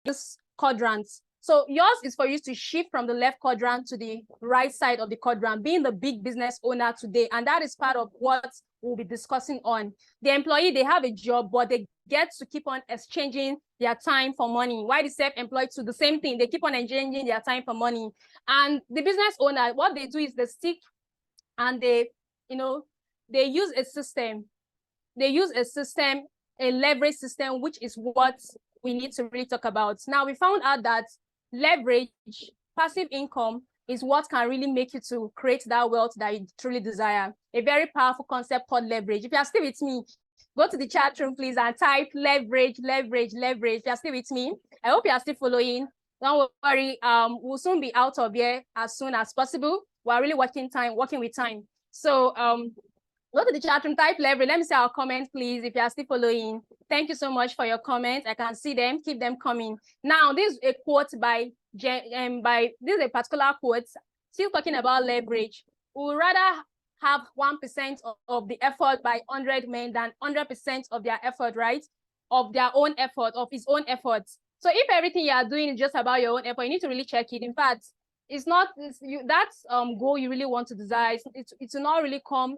this quadrant. So yours is for you to shift from the left quadrant to the right side of the quadrant, being the big business owner today. And that is part of what we'll be discussing on. The employee, they have a job, but they get to keep on exchanging their time for money. Why the self-employed to the same thing? They keep on exchanging their time for money. And the business owner, what they do is they stick and they use a system. They use a system, a leverage system, which is what we need to really talk about. Now, we found out that leverage, passive income, is what can really make you to create that wealth that you truly desire. A very powerful concept called leverage. If you are still with me, go to the chat room, please, and type leverage, leverage, leverage. If you are still with me, I hope you are still following. Don't worry, we'll soon be out of here as soon as possible. We're really working with time. So go to the chat room, type leverage. Let me see our comments, please, if you are still following. Thank you so much for your comments. I can see them. Keep them coming. Now, this is a quote this is a particular quote, still talking about leverage. We would rather have 1% of the effort by 100 men than 100% of their effort, right? Of their own effort, of his own efforts. So if everything you are doing is just about your own effort, you need to really check it. In fact, it's not that goal you really want to desire. It will not really come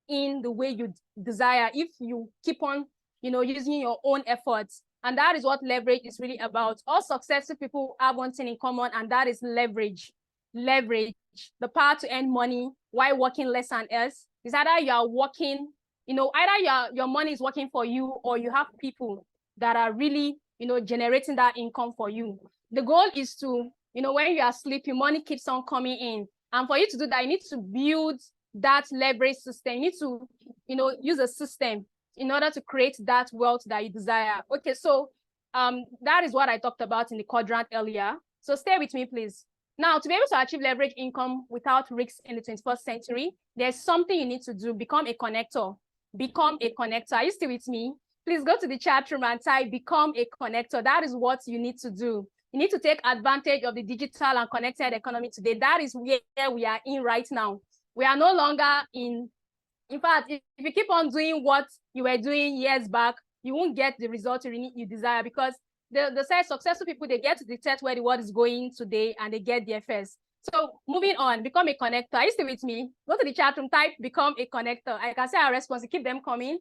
in the way you desire if you keep on using your own efforts. And that is what leverage is really about. All successful people have one thing in common, and that is leverage. Leverage, the power to earn money while working less than else. Is either you are working, either your money is working for you, or you have people that are really generating that income for you. The goal is to, when you are sleeping, money keeps on coming in. And for you to do that, you need to build that leverage system. You need to use a system in order to create that wealth that you desire. Okay, so that is what I talked about in the quadrant earlier. So stay with me, please. Now, to be able to achieve leverage income without risks in the 21st century, there's something you need to do. Become a connector. Become a connector. Are you still with me? Please go to the chat room and type become a connector. That is what you need to do. You need to take advantage of the digital and connected economy today. That is where we are in right now. We are no longer in fact, if you keep on doing what you were doing years back, you won't get the result you desire, because the successful people, they get to detect where the world is going today and they get there first. So moving on, become a connector. Are you still with me? Go to the chat room, type become a connector. I can see our response, keep them coming.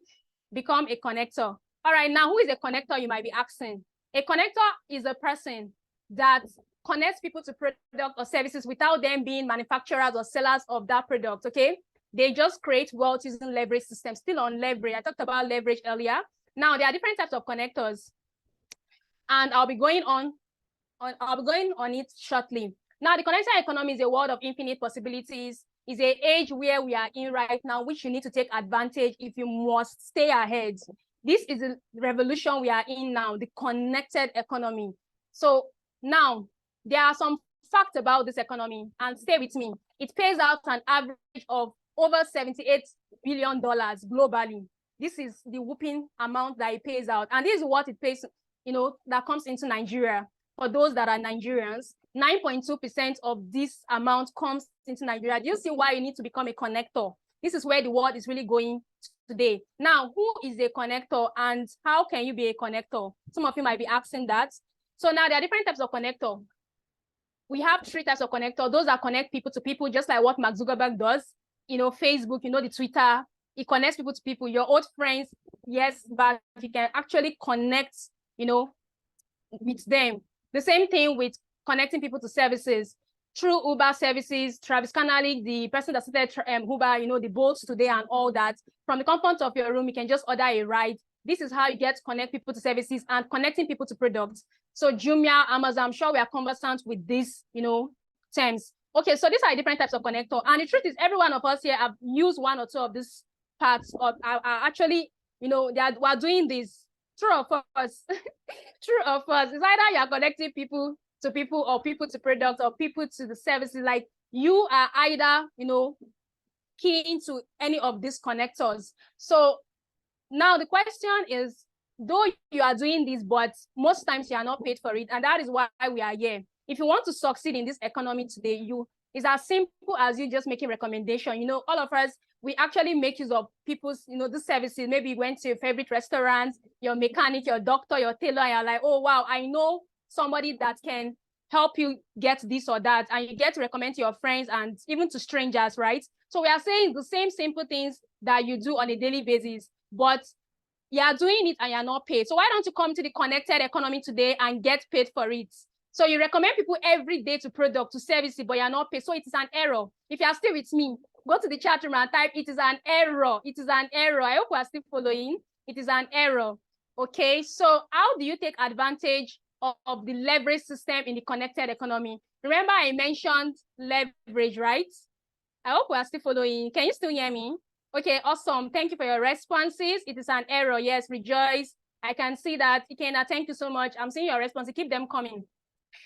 Become a connector. All right, now who is a connector, you might be asking? A connector is a person that connects people to products or services without them being manufacturers or sellers of that product, okay? They just create wealth using leverage systems. Still on leverage. I talked about leverage earlier. Now, there are different types of connectors, and I'll be going on it shortly. Now, the connector economy is a world of infinite possibilities. It's an age where we are in right now, which you need to take advantage if you must stay ahead. This is the revolution we are in now, the connected economy. So now, there are some facts about this economy, and stay with me. It pays out an average of over $78 billion globally. This is the whooping amount that it pays out. And this is what it pays, that comes into Nigeria. For those that are Nigerians, 9.2% of this amount comes into Nigeria. Do you see why you need to become a connector? This is where the world is really going today. Now, who is a connector and how can you be a connector? Some of you might be asking that. So now there are different types of connector. We have 3 types of connector. Those that connect people to people, just like what Mark Zuckerberg does. Facebook, the Twitter, it connects people to people, your old friends, yes, but you can actually connect, with them. The same thing with connecting people to services. Through Uber services, Travis Kalanick, the person that started Uber, the Bolts today and all that, from the comfort of your room, you can just order a ride. This is how you get to connect people to services and connecting people to products. So Jumia, Amazon, I'm sure we are conversant with these, terms. Okay, so these are different types of connector. And the truth is, every one of us here have used one or two of these parts of are actually, we're doing this. True of us. True of us. It's either you're connecting people to people or people to products or people to the services. Like you are either, key into any of these connectors. So now the question is, though you are doing this, but most times you are not paid for it. And that is why we are here. If you want to succeed in this economy today, it's as simple as you just making recommendation. All of us, we actually make use of people's, the services. Maybe you went to your favorite restaurant, your mechanic, your doctor, your tailor, and you're like, oh, wow, I know somebody that can help you get this or that, and you get to recommend to your friends and even to strangers, right? So we are saying the same simple things that you do on a daily basis, but you are doing it and you're not paid. So why don't you come to the connected economy today and get paid for it? So you recommend people every day to product, to service it, but you're not paid. So it is an error. If you are still with me, go to the chat room and type, it is an error. It is an error. I hope we are still following. It is an error. Okay, so how do you take advantage of the leverage system in the connected economy? Remember I mentioned leverage, right? I hope we are still following. Can you still hear me? Okay, awesome. Thank you for your responses. It is an error. Yes, Rejoice. I can see that. Ikena, thank you so much. I'm seeing your responses. Keep them coming.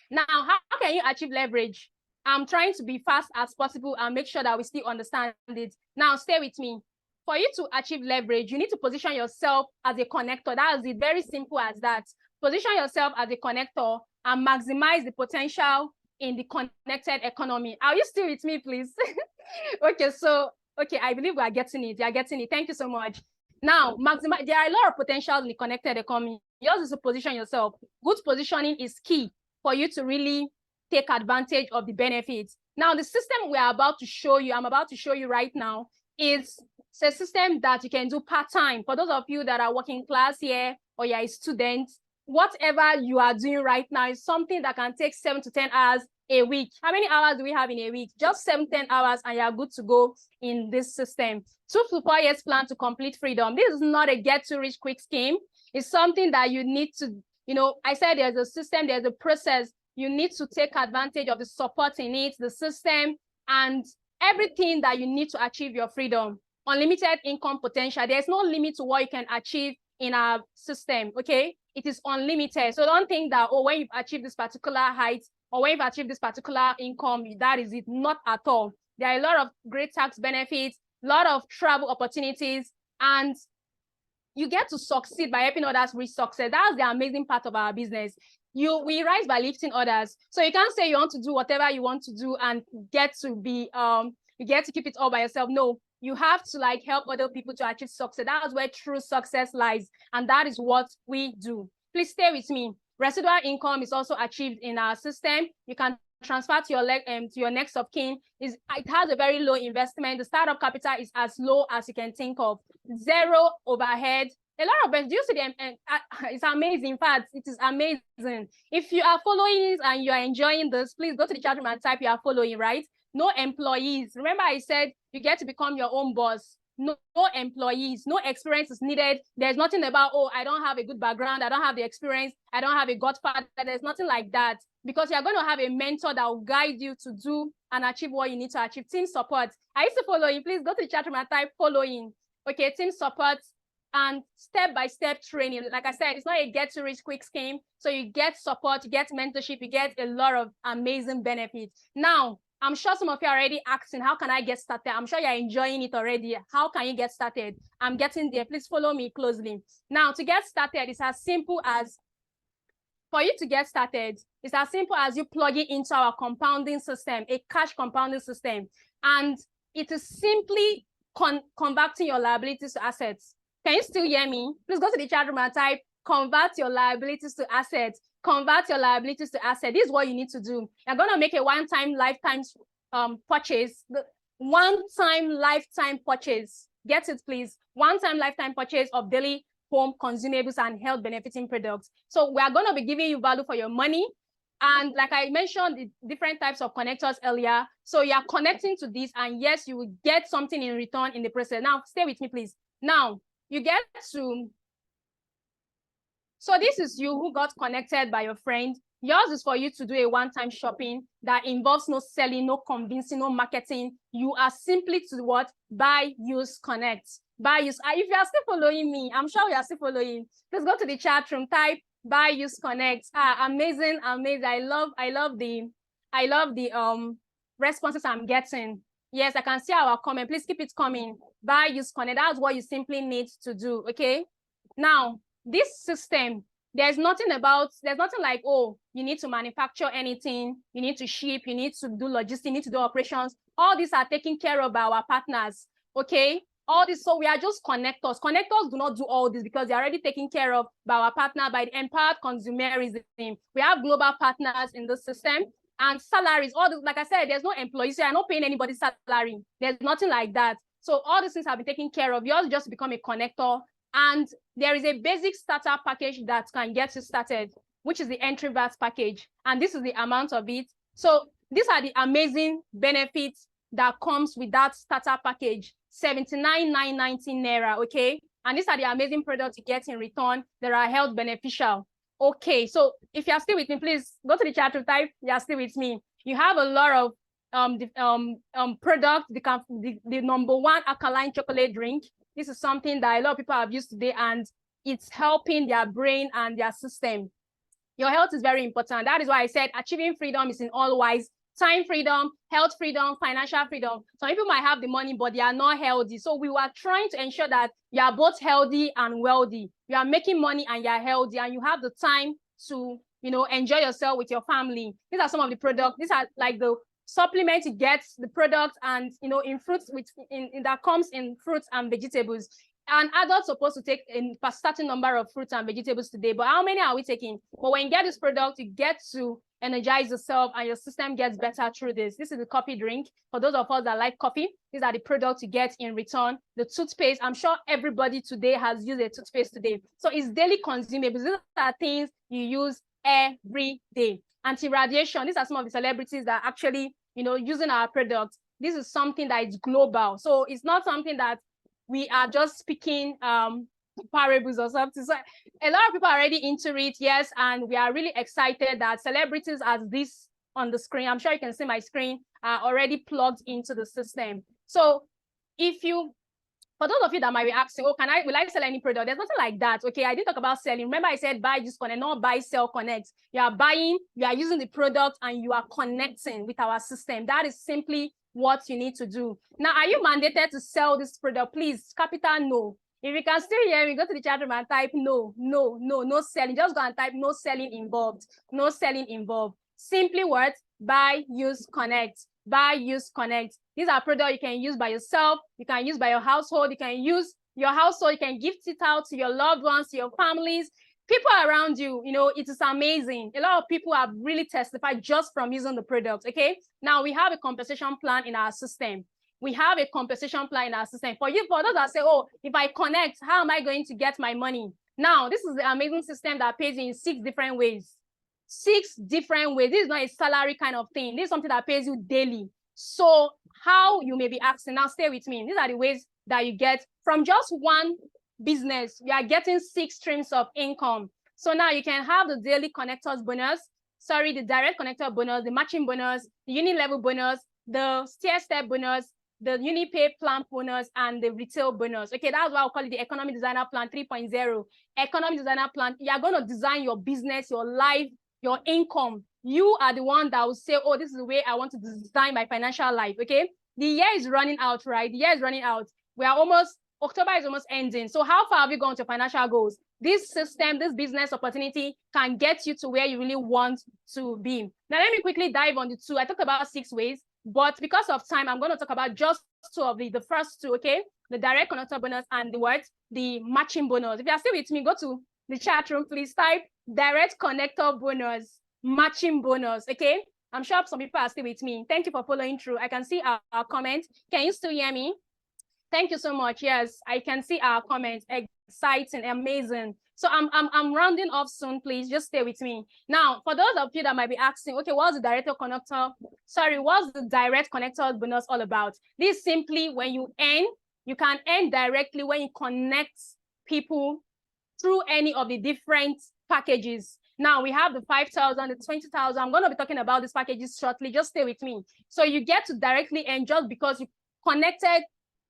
Now, how can you achieve leverage? I'm trying to be fast as possible and make sure that we still understand it. Now, stay with me. For you to achieve leverage, you need to position yourself as a connector. That is it. Very simple as that. Position yourself as a connector and maximize the potential in the connected economy. Are you still with me, please? Okay, so, okay, I believe we are getting it. You are getting it. Thank you so much. Now, maximize. There are a lot of potential in the connected economy. Yours is to position yourself. Good positioning is key for you to really take advantage of the benefits. Now, the system we are about to show you, I'm about to show you right now, is a system that you can do part-time. For those of you that are working class here or you're a student, whatever you are doing right now is something that can take 7 to 10 hours a week. How many hours do we have in a week? Just 7, 10 hours and you're good to go in this system. 2 to 4 years plan to complete freedom. This is not a get to rich quick scheme. It's something that you need to, you know, I said there's a system, there's a process. You need to take advantage of the support in it, the system, and everything that you need to achieve your freedom. Unlimited income potential. There's no limit to what you can achieve in our system, okay? It is unlimited. So don't think that, oh, when you've achieved this particular height or when you've achieved this particular income, that is it. Not at all. There are a lot of great tax benefits, a lot of travel opportunities, and you get to succeed by helping others reach success. That's the amazing part of our business. We rise by lifting others. So you can't say you want to do whatever you want to do and get to be, you get to keep it all by yourself. No, you have to like help other people to achieve success. That's where true success lies. And that is what we do. Please stay with me. Residual income is also achieved in our system. You can transfer to your next of kin. It has a very low investment. The startup capital is as low as you can think of. Zero overhead. A lot of us, do you see them? It's amazing. In fact, it is amazing. If you are following this and you are enjoying this, please go to the chat room and type you are following, right? No employees. Remember I said you get to become your own boss. No employees, no experience is needed. There's nothing about, oh, I don't have a good background. I don't have the experience. I don't have a godfather. There's nothing like that, because you're going to have a mentor that will guide you to do and achieve what you need to achieve. Team support. I used to follow you. Please go to the chat room and type following. Okay, team support and step-by-step training. Like I said, it's not a get-to-rich quick scheme. So you get support, you get mentorship, you get a lot of amazing benefits. Now, I'm sure some of you are already asking, how can I get started? I'm sure you're enjoying it already. How can you get started? I'm getting there. Please follow me closely. Now, to get started, it's as simple as, for you to get started, it's as simple as you plugging into our compounding system, a cash compounding system. And it is simply converting your liabilities to assets. Can you still hear me? Please go to the chat room and type, convert your liabilities to assets. Convert your liabilities to assets. This is what you need to do. You're going to make a one-time lifetime purchase. The one-time lifetime purchase. Get it, please. One-time lifetime purchase of daily home consumables and health benefiting products. So we are going to be giving you value for your money. And like I mentioned, the different types of connectors earlier. So you are connecting to this, and yes, you will get something in return in the process. Now, stay with me, please. Now, you get to, so this is you who got connected by your friend. Yours is for you to do a one-time shopping that involves no selling, no convincing, no marketing. You are simply to what? Buy, use, connect. Buy, use. If you are still following me, I'm sure you are still following. Please go to the chat room, type buy, use, connect. Amazing, amazing. I love the responses I'm getting. Yes, I can see our comment. Please keep it coming. Buy, use, connect. That's what you simply need to do. Okay. Now, this system, there's nothing like, oh, you need to manufacture anything, you need to ship, you need to do logistics, you need to do operations. All these are taken care of by our partners. Okay. all this. So we are just connectors. Connectors do not do all this because they're already taken care of by our partner, by the empowered consumerism. We have global partners in the system. And salaries, all this, like I said, there's no employees, so you're not paying anybody's salary. There's nothing like that. So all these things have been taken care of. Yours just become a connector. And there is a basic starter package that can get you started, which is the entry VAT package. And this is the amount of it. So these are the amazing benefits that comes with that starter package, 79,990 naira, okay? And these are the amazing products you get in return that are health beneficial. Okay, so if you're still with me, please go to the chat to type, you're still with me. You have a lot of products, the number one alkaline chocolate drink. This is something that a lot of people have used today, and it's helping their brain and their system. Your health is very important. That is why I said achieving freedom is in all wise. Time freedom, health freedom, financial freedom. Some people might have the money, but they are not healthy. So we were trying to ensure that you are both healthy and wealthy. You are making money and you are healthy, and you have the time to, enjoy yourself with your family. These are some of the products. These are like the supplements you get, the products, and in fruits, that comes in fruits and vegetables. An adult's supposed to take a certain number of fruits and vegetables today, but how many are we taking? But when you get this product, you get to energize yourself and your system gets better through this. This is the coffee drink. For those of us that like coffee, these are the products you get in return. The toothpaste, I'm sure everybody today has used a toothpaste today. So it's daily consumables. These are things you use every day. Anti-radiation, these are some of the celebrities that are actually, using our products. This is something that is global. So it's not something that we are just speaking parables or something. So a lot of people are already into it, yes, and we are really excited that celebrities as this on the screen, I'm sure you can see my screen, are already plugged into the system. So for those of you that might be asking, will I sell any product? There's nothing like that, okay? I didn't talk about selling. Remember I said buy, just connect, not buy, sell, connect. You are buying, you are using the product, and you are connecting with our system. That is simply what you need to do. Now, are you mandated to sell this product? Please, capital no. If you can still hear me, go to the chat room and type no selling. Just go and type no selling involved. No selling involved. Simply words, buy, use, connect. Buy, use, connect. These are products you can use by yourself. You can use by your household. You can use your household. You can gift it out to your loved ones, to your families, people around you. It is amazing. A lot of people have really testified just from using the product, okay? Now, we have a compensation plan in our system. We have a compensation plan in our system. For those that say, oh, if I connect, how am I going to get my money? Now, this is the amazing system that pays you in 6 different ways. 6 different ways. This is not a salary kind of thing. This is something that pays you daily. So how you may be asking, now stay with me. These are the ways that you get from just one business. You are getting 6 streams of income. So now you can have the daily connectors bonus, the direct connector bonus, the matching bonus, the unit level bonus, the stair-step bonus, the UniPay plan bonus, and the retail bonus. Okay, that's why I'll call it the Economic Designer Plan 3.0. Economic Designer Plan, you are going to design your business, your life, your income. You are the one that will say, oh, this is the way I want to design my financial life, okay? The year is running out, right? The year is running out. October is almost ending. So how far have you gone to financial goals? This system, this business opportunity can get you to where you really want to be. Now, let me quickly dive on the 2. I talked about 6 ways, but because of time, I'm going to talk about just 2 of the first 2, okay? The direct connector bonus and the matching bonus. If you are still with me, go to the chat room, please type direct connector bonus, matching bonus, okay? I'm sure some people are still with me. Thank you for following through. I can see our comment. Can you still hear me? Thank you so much. Yes, I can see our comments. Exciting, amazing. So I'm rounding off soon. Please just stay with me. Now, for those of you that might be asking, okay, what's the direct connector bonus all about? This is simply when you can earn directly when you connect people through any of the different packages. Now we have the 5,000, the 20,000. I'm going to be talking about these packages shortly. Just stay with me. So you get to directly earn just because you connected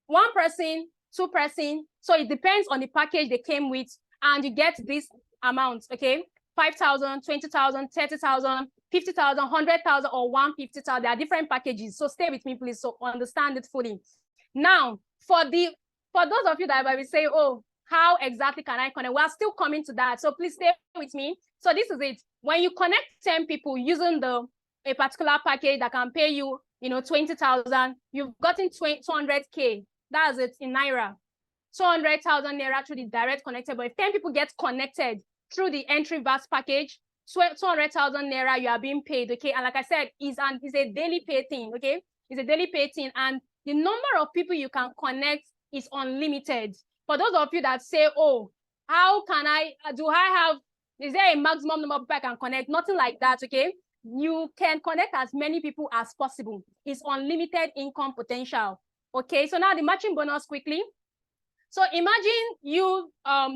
1 person, 2 person. So it depends on the package they came with, and you get this amount, okay? 5,000, 20,000, 30,000, 50,000, 100,000, or 150,000. There are different packages. So stay with me, please, so understand it fully. Now, for those of you that might be saying, oh, how exactly can I connect? We're still coming to that. So please stay with me. So this is it. When you connect 10 people using a particular package that can pay you, 20,000, you've gotten 200K. That's it in Naira. 200,000 Naira through the direct connected. But if 10 people get connected through the entry VAS package, 200,000 Naira, you are being paid, okay? And like I said, it's a daily pay thing, okay? It's a daily pay thing. And the number of people you can connect is unlimited. For those of you that say, oh, how can is there a maximum number of people I can connect? Nothing like that, okay? You can connect as many people as possible. It's unlimited income potential, okay? So now the matching bonus quickly. So imagine you,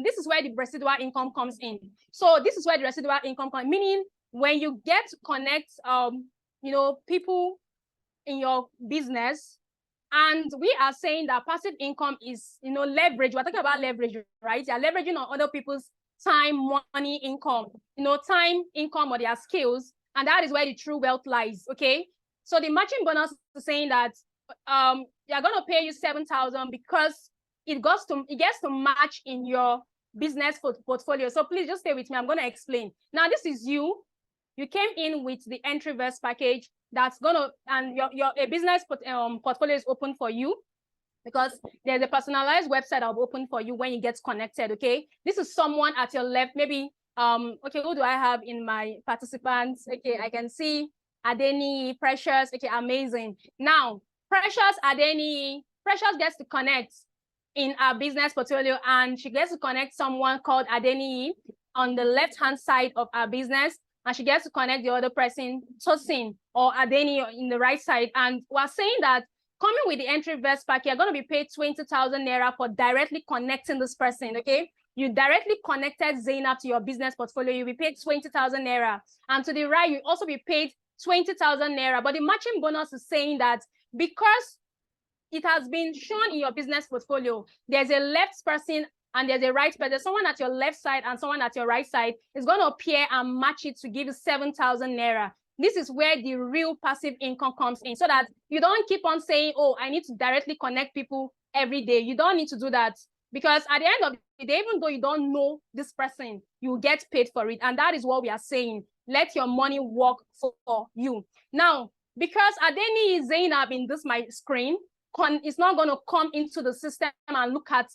this is where the residual income comes in. So this is where the residual income comes, meaning when you get to connect, people in your business, and we are saying that passive income is, leverage. We're talking about leverage, right? You're leveraging on other people's time, money, income, time, income, or their skills. And that is where the true wealth lies, okay? So the matching bonus is saying that they're going to pay you 7,000 because it gets to match in your business portfolio. So please just stay with me. I'm going to explain. Now, this is you. You came in with the entry verse package that's going to, and your business portfolio is open for you because there's a personalized website I'll open for you when you get connected, okay? This is someone at your left, maybe, okay, who do I have in my participants? Okay, I can see Adeni, Precious, okay, amazing. Now, Precious gets to connect in our business portfolio, and she gets to connect someone called Adeni on the left-hand side of our business, and she gets to connect the other person, Tosin or Adeni in the right side. And we're saying that coming with the entry verse pack, you're going to be paid 20,000 Naira for directly connecting this person, okay? You directly connected Zainab to your business portfolio, you'll be paid 20,000 Naira. And to the right, you also be paid 20,000 Naira. But the matching bonus is saying that because it has been shown in your business portfolio, there's a left person and there's a right person. Someone at your left side and someone at your right side is going to appear and match it to give you 7,000 Naira. This is where the real passive income comes in, so that you don't keep on saying, oh, I need to directly connect people every day. You don't need to do that, because at the end of the day, even though you don't know this person, you get paid for it. And that is what we are saying. Let your money work for you. Now, because Adeni is Zainab in this my screen, it's not going to come into the system and look at,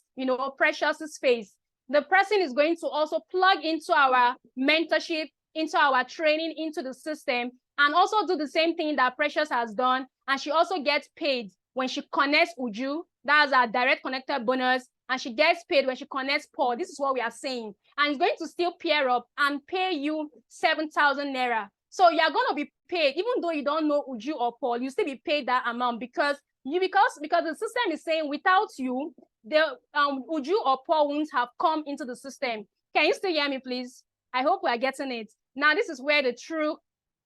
Precious's face. The person is going to also plug into our mentorship, into our training, into the system, and also do the same thing that Precious has done. And she also gets paid when she connects Uju. That's our direct connector bonus. And she gets paid when she connects Paul. This is what we are saying. And it's going to still pair up and pay you 7,000 Naira. So you're going to be paid, even though you don't know Uju or Paul, you still be paid that amount because the system is saying without you, the Uju or Paul wouldn't have come into the system. Can you still hear me, please? I hope we are getting it. Now, this is where the true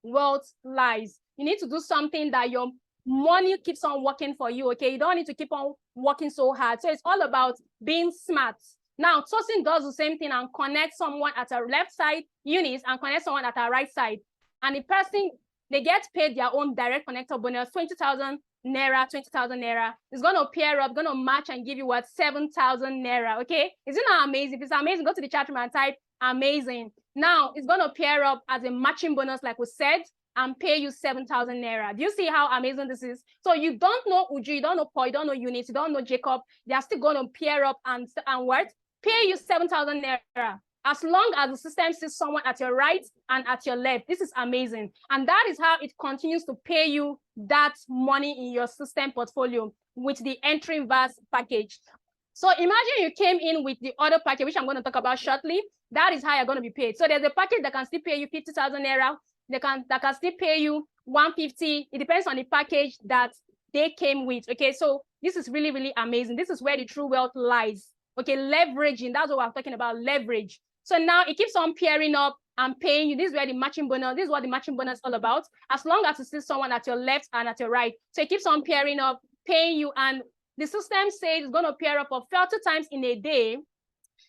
wealth lies. You need to do something that your money keeps on working for you, okay? You don't need to keep on working so hard. So it's all about being smart. Now, Tosin does the same thing and connects someone at our left side, Eunice, and connects someone at our right side. And the person, they get paid their own direct connector bonus, 20,000 Naira, 20,000 Naira. It's going to pair up, going to match and give you what? 7,000 Naira, okay? Isn't that amazing? If it's amazing, go to the chat room and type amazing. Now, it's going to pair up as a matching bonus, like we said, and pay you 7,000 Naira. Do you see how amazing this is? So you don't know Uju, you don't know Paul, you don't know Eunice, you don't know Jacob. They are still going to pair up and what? Pay you 7,000 Naira. As long as the system sees someone at your right and at your left. This is amazing. And that is how it continues to pay you that money in your system portfolio with the entry VAS package. So imagine you came in with the other package, which I'm going to talk about shortly. That is how you're going to be paid. So there's a package that can still pay you 50,000 Naira. That can still pay you 150. It depends on the package that they came with. Okay, so this is really, really amazing. This is where the true wealth lies. Okay, leveraging. That's what we're talking about, leverage. So now it keeps on pairing up and paying you. This is where the matching bonus, this is what the matching bonus is all about. As long as you see someone at your left and at your right. So it keeps on pairing up, paying you. And the system says it's going to pair up of 30 times in a day.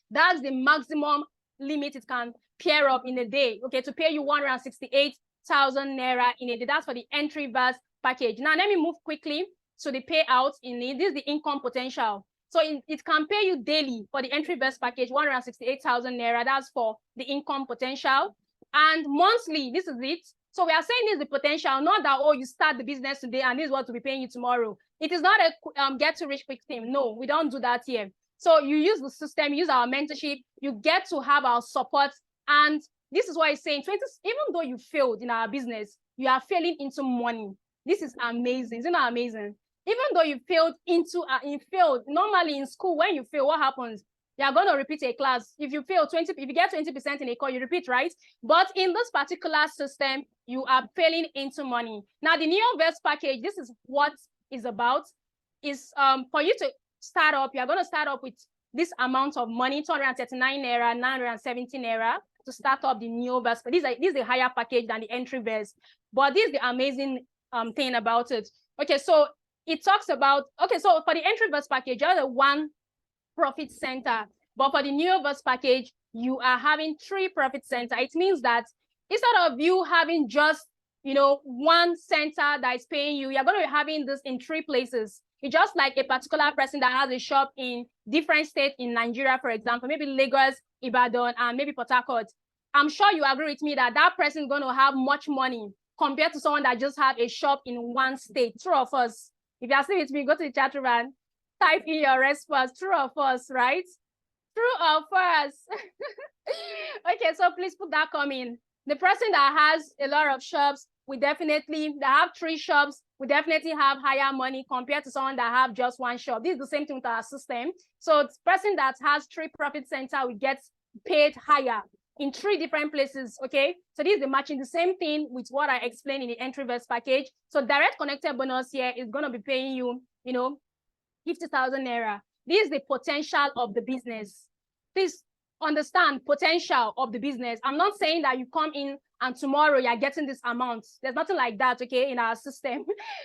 That's the maximum limit it can pair up in a day. Okay, to pay you 168,000 Naira in a day. That's for the entry VAS package. Now, let me move quickly to the payouts in it. This is the income potential. So it can pay you daily for the entry VAS package, 168,000 Naira. That's for the income potential. And monthly, this is it. So we are saying this is the potential, not that, oh, you start the business today and this is what will be paying you tomorrow. It is not a get to rich quick scheme. No, we don't do that here. So you use the system, use our mentorship, you get to have our support. And this is why it's saying 20, even though you failed in our business, you are failing into money. This is amazing. Isn't that amazing? Even though you failed normally in school, when you fail, what happens? You are going to repeat a class. If you fail 20, if you get 20% in a course, you repeat, right? But in this particular system, you are failing into money. Now, the Neoverse package, this is what is about, is for you to start up, you're going to start up with this amount of money, 239 naira, 970 naira, to start up the Neoverse. This is the higher package than the entry verse. But this is the amazing thing about it. Okay, so it talks about, okay, so for the entry verse package, you have the one profit center. But for the Neoverse package, you are having 3 profit center. It means that instead of you having just, one center that is paying you, you're going to be having this in 3 places. It's just like a particular person that has a shop in different states in Nigeria, for example, maybe Lagos, Ibadan, and maybe Port Harcourt. I'm sure you agree with me that that person is going to have much money compared to someone that just had a shop in one state. True or false? If you are still with me, go to the chat room and type in your response. True or false, right? True or false? Okay, so please put that comment. The person that has a lot of shops, that have 3 shops, we definitely have higher money compared to someone that have just 1 shop. This is the same thing with our system. So the person that has 3 profit center will get paid higher in 3 different places, okay? So this is the matching, the same thing with what I explained in the entry verse package. So direct connected bonus here is going to be paying you, 50,000 naira. This is the potential of the business. Please understand potential of the business. I'm not saying that you come in and tomorrow you're getting this amount. There's nothing like that, okay, in our system.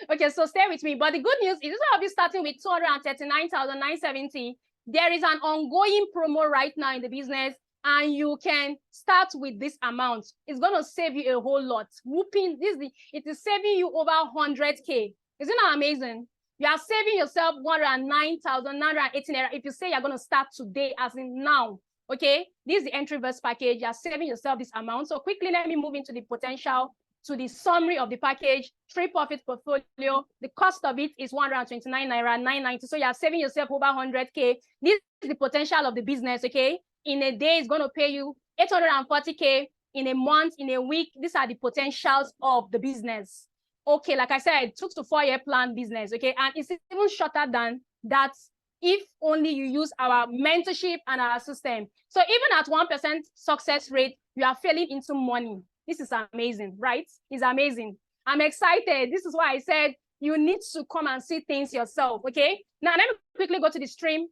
Okay, so stay with me. But the good news is, instead of you starting with 239,970, there is an ongoing promo right now in the business, and you can start with this amount. It's going to save you a whole lot. It is saving you over 100K. Isn't that amazing? You are saving yourself 109,918 naira if you say you're going to start today, as in now. Okay, this is the entry verse package. You're saving yourself this amount. So quickly, let me move into the potential, to the summary of the package. 3 profit portfolio. The cost of it is 129 naira, 990. So you're saving yourself over 100K. This is the potential of the business. Okay, in a day, it's going to pay you 840K. In a month, in a week, these are the potentials of the business. Okay, like I said, 2 to 4 year plan business. Okay, and it's even shorter than that if only you use our mentorship and our system. So even at 1% success rate, you are failing into money. This is amazing, right? It's amazing. I'm excited. This is why I said you need to come and see things yourself, okay? Now, let me quickly go to the stream.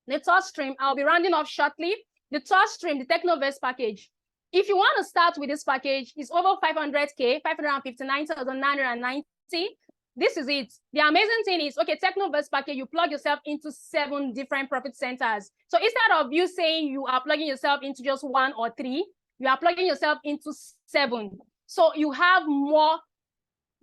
The third stream, I'll be rounding off shortly. The third stream, the Technoverse package. If you want to start with this package, it's over 500K, 559,990. This is it. The amazing thing is, okay, Technoverse package, you plug yourself into 7 different profit centers. So instead of you saying you are plugging yourself into just 1 or 3, you are plugging yourself into 7. So you have more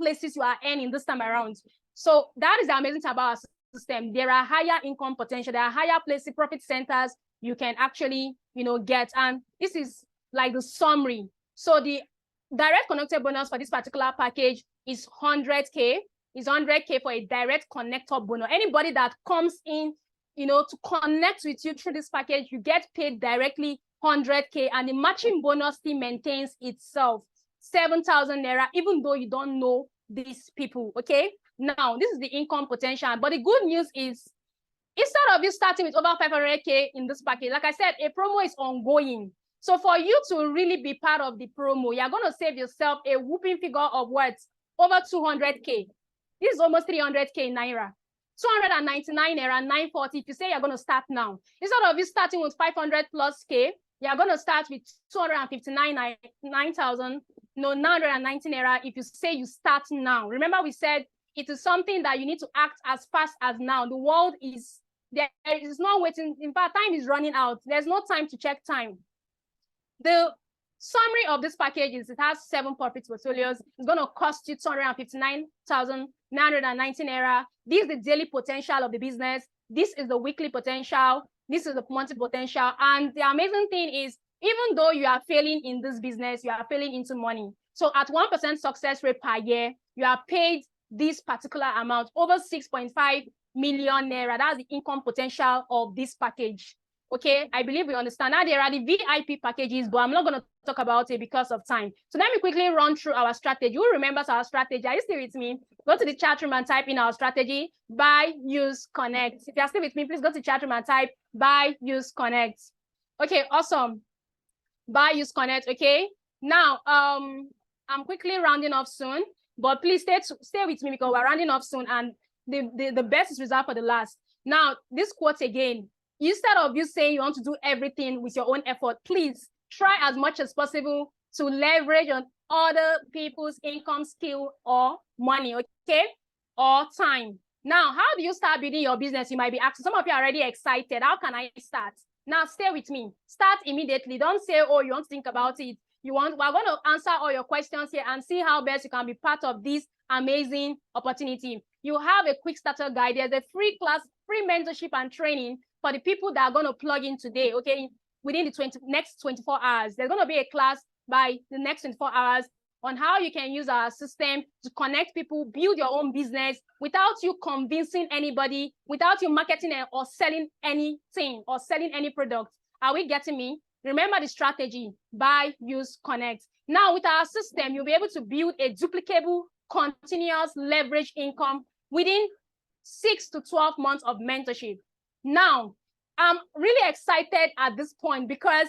places you are earning this time around. So that is the amazing thing about our system. There are higher income potential. There are higher places, profit centers you can actually, get. And this is like the summary. So the direct connected bonus for this particular package is 100K. Is 100K for a direct connector bonus. Anybody that comes in, to connect with you through this package, you get paid directly 100K, and the matching bonus still maintains itself, 7,000 naira, even though you don't know these people, okay? Now, this is the income potential, but the good news is, instead of you starting with over 500K in this package, like I said, a promo is ongoing. So for you to really be part of the promo, you're going to save yourself a whooping figure of what? Over 200K. This is almost 300K naira. 299 naira, 940. If you say you're going to start now, instead of you starting with 500 plus K, you're going to start with 259,990 naira. If you say you start now, remember we said it is something that you need to act as fast as now. The world is there is no waiting. In fact, time is running out. There's no time to check time. The summary of this package is it has 7 profit portfolios. It's going to cost you 259,990 naira. This is the daily potential of the business. This is the weekly potential. This is the monthly potential. And the amazing thing is, even though you are failing in this business, you are failing into money. So at 1% success rate per year, you are paid this particular amount, over 6.5 million naira. That's the income potential of this package. Okay, I believe we understand. Now there are the VIP packages, but I'm not going to talk about it because of time. So let me quickly run through our strategy. Who remembers our strategy? Are you still with me? Go to the chat room and type in our strategy: buy, use, connect. If you're still with me, please go to the chat room and type buy, use, connect. Okay, awesome. Buy, use, connect. Okay. Now, I'm quickly rounding off soon, but please stay with me because we're rounding off soon, and the best is reserved for the last. Now, this quote again. Instead of you saying you want to do everything with your own effort, please try as much as possible to leverage on other people's income, skill, or money, okay? Or time. Now, how do you start building your business? You might be asking. Some of you are already excited. How can I start? Now, stay with me. Start immediately. Don't say, oh, you want to think about it. We're going to answer all your questions here and see how best you can be part of this amazing opportunity. You have a quick starter guide. There's a free class, free mentorship and training for the people that are going to plug in today, okay? Within the next 24 hours. There's going to be a class by the next 24 hours on how you can use our system to connect people, build your own business without you convincing anybody, without you marketing or selling anything or selling any product. Are we getting me? Remember the strategy: buy, use, connect. Now, with our system, you'll be able to build a duplicable, continuous leverage income within 6 to 12 months of mentorship. Now, I'm really excited at this point because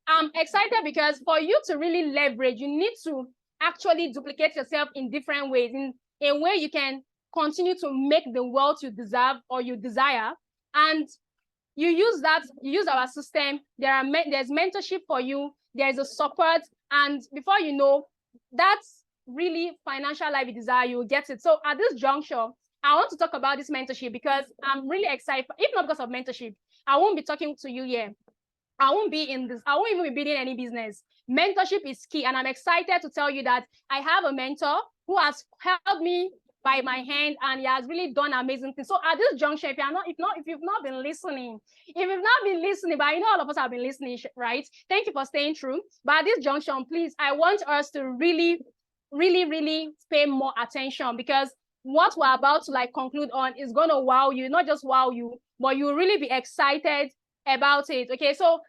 for you to really leverage, you need to actually duplicate yourself in different ways, in a way you can continue to make the world you deserve or you desire. And you use our system. There's mentorship for you. There's a support. And before you know, that's really financial life you desire, you will get it. So at this juncture, I want to talk about this mentorship because I'm really excited. If not because of mentorship, I won't be talking to you here. I won't even be building any business. Mentorship is key. And I'm excited to tell you that I have a mentor who has held me by my hand, and he has really done amazing things. So at this juncture, if you've not been listening, but I know all of us have been listening, right? Thank you for staying true. But at this junction, please, I want us to really, really, really pay more attention, because what we're about to conclude on is going to wow you, not just wow you, but you'll really be excited about it. Okay, so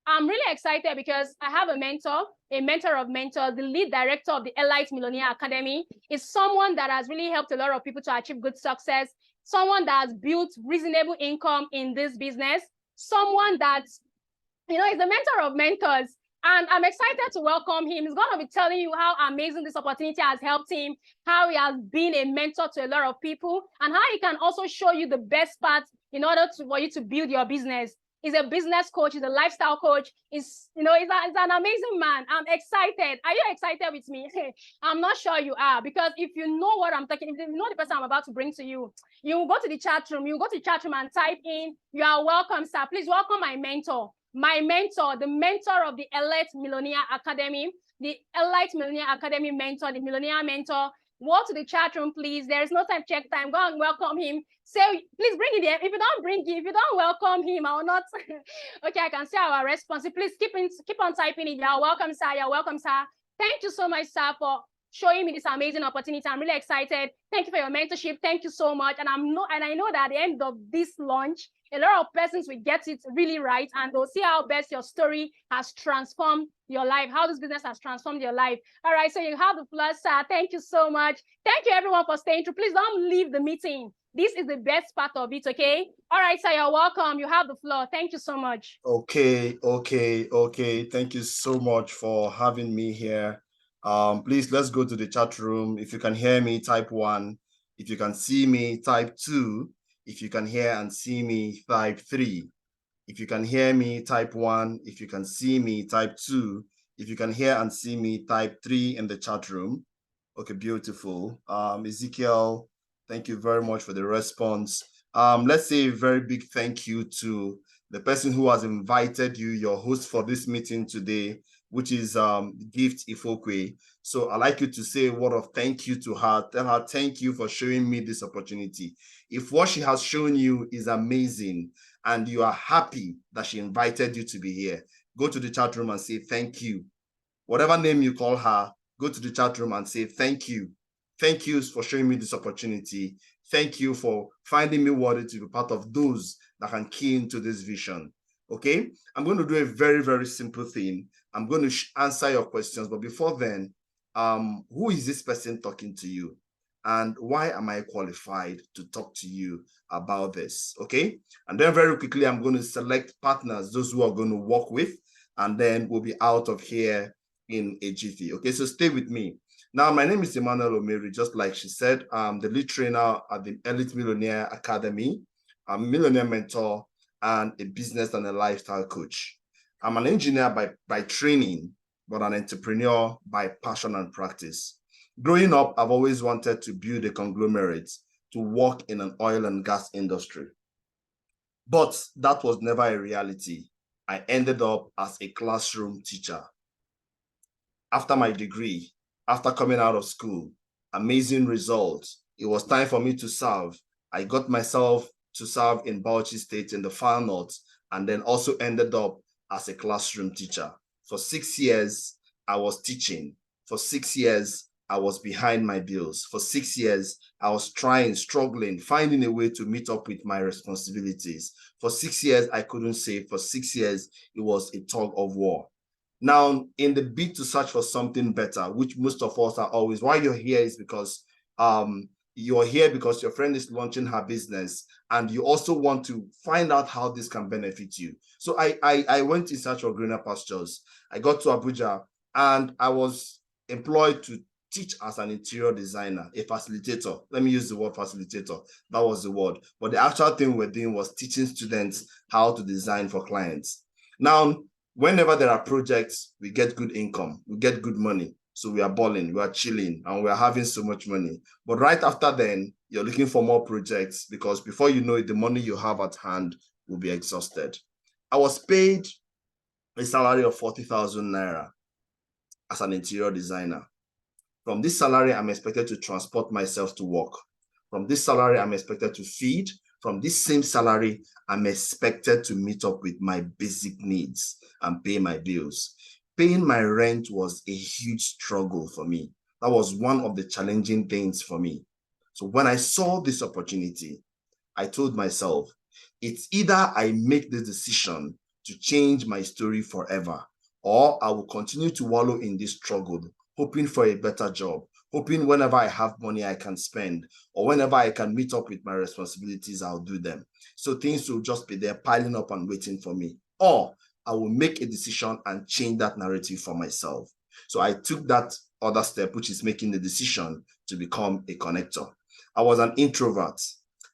I'm really excited because I have a mentor of mentors. The lead director of the Elite Millionaire Academy is someone that has really helped a lot of people to achieve good success, someone that has built reasonable income in this business, someone that, is the mentor of mentors. And I'm excited to welcome him. He's going to be telling you how amazing this opportunity has helped him, how he has been a mentor to a lot of people, and how he can also show you the best parts in order for you to build your business. He's a business coach. He's a lifestyle coach. He's an amazing man. I'm excited. Are you excited with me? I'm not sure you are, because if you know what I'm talking, if you know the person I'm about to bring to you, you will go to the chat room. You will go to the chat room and type in, "You are welcome, sir." Please welcome my mentor. My mentor, the mentor of the Elite Millionaire Academy, the Elite Millionaire Academy mentor, the Millionaire mentor. Walk to the chat room, please. There is no time, check time. Go and welcome him. Say, please bring it here. If you don't welcome him, I will not. Okay, I can see our response. Please keep on typing it. You're welcome, sir. You're welcome, sir. Thank you so much, sir, for showing me this amazing opportunity. I'm really excited. Thank you for your mentorship. Thank you so much. And I know that at the end of this launch, a lot of persons will get it really right, and they'll see how best your story has transformed your life, how this business has transformed your life. All right, so you have the floor, sir. Thank you so much. Thank you, everyone, for staying through. Please don't leave the meeting. This is the best part of it, okay? All right, sir, you're welcome. You have the floor. Thank you so much. Okay. Thank you so much for having me here. Please, let's go to the chat room. If you can hear me, type 1. If you can see me, type 2. If you can hear and see me, type 3. If you can hear me, type 1. If you can see me, type 2. If you can hear and see me, type 3 in the chat room. Okay, beautiful. Ezekiel, thank you very much for the response. Let's say a very big thank you to the person who has invited you, your host for this meeting today, which is Gift Ifokwe. So I'd like you to say a word of thank you to her. Tell her thank you for showing me this opportunity. If what she has shown you is amazing and you are happy that she invited you to be here, go to the chat room and say thank you. Whatever name you call her, go to the chat room and say, thank you. Thank you for showing me this opportunity. Thank you for finding me worthy to be part of those that can key into this vision. Okay, I'm going to do a very, very simple thing. I'm going to answer your questions, but before then, who is this person talking to you? And why am I qualified to talk to you about this? Okay, and then very quickly, I'm going to select partners, those who are going to work with, and then we'll be out of here in a jiffy. Okay, so stay with me. Now, my name is Emmanuel Omeri, just like she said. I'm the lead trainer at the Elite Millionaire Academy. I'm a millionaire mentor and a business and a lifestyle coach. I'm an engineer by training, but an entrepreneur by passion and practice. Growing up, I've always wanted to build a conglomerate to work in an oil and gas industry. But that was never a reality. I ended up as a classroom teacher. After my degree, after coming out of school, amazing results. It was time for me to serve. I got myself to serve in Bauchi State in the far north, and then also ended up as a classroom teacher. For 6 years, I was teaching. For 6 years, I was behind my bills. For 6 years, I was trying, struggling, finding a way to meet up with my responsibilities. For 6 years, I couldn't save. For 6 years, it was a tug of war. Now, in the bid to search for something better, which most of us are always, why you're here is because you're here because your friend is launching her business and you also want to find out how this can benefit you. So I went in search of greener pastures. I got to Abuja and I was employed to teach as an interior designer, a facilitator. Let me use the word facilitator. That was the word. But the actual thing we're doing was teaching students how to design for clients. Now, whenever there are projects, we get good income, we get good money. So we are balling, we are chilling, and we are having so much money. But right after then, you're looking for more projects because before you know it, the money you have at hand will be exhausted. I was paid a salary of 40,000 Naira as an interior designer. From this salary, I'm expected to transport myself to work. From this salary, I'm expected to feed. From this same salary, I'm expected to meet up with my basic needs and pay my bills. Paying my rent was a huge struggle for me. That was one of the challenging things for me. So when I saw this opportunity, I told myself, it's either I make the decision to change my story forever, or I will continue to wallow in this struggle, hoping for a better job, hoping whenever I have money I can spend, or whenever I can meet up with my responsibilities, I'll do them. So things will just be there piling up and waiting for me. Or I will make a decision and change that narrative for myself. So I took that other step, which is making the decision to become a connector. I was an introvert.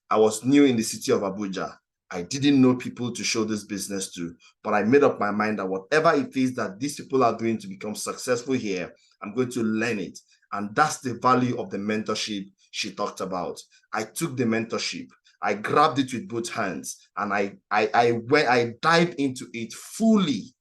I was new in the city of Abuja. I didn't know people to show this business to, but I made up my mind that whatever it is that these people are doing to become successful here, I'm going to learn it. And that's the value of the mentorship she talked about. I took the mentorship, I grabbed it with both hands, and I dived into it fully.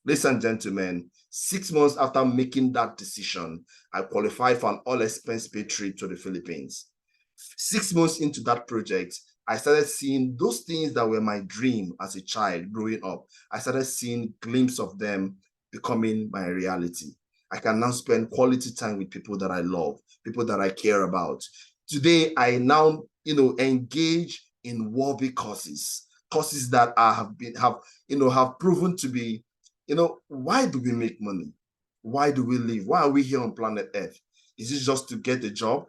Ladies and gentlemen, 6 months after making that decision, I qualified for an all-expense paid trip to the Philippines. 6 months into that project, I started seeing those things that were my dream as a child growing up. I started seeing glimpses of them becoming my reality. I can now spend quality time with people that I love, people that I care about. Today, I now, engage in worthy causes that have proven to be, why do we make money? Why do we live? Why are we here on planet Earth? Is it just to get a job,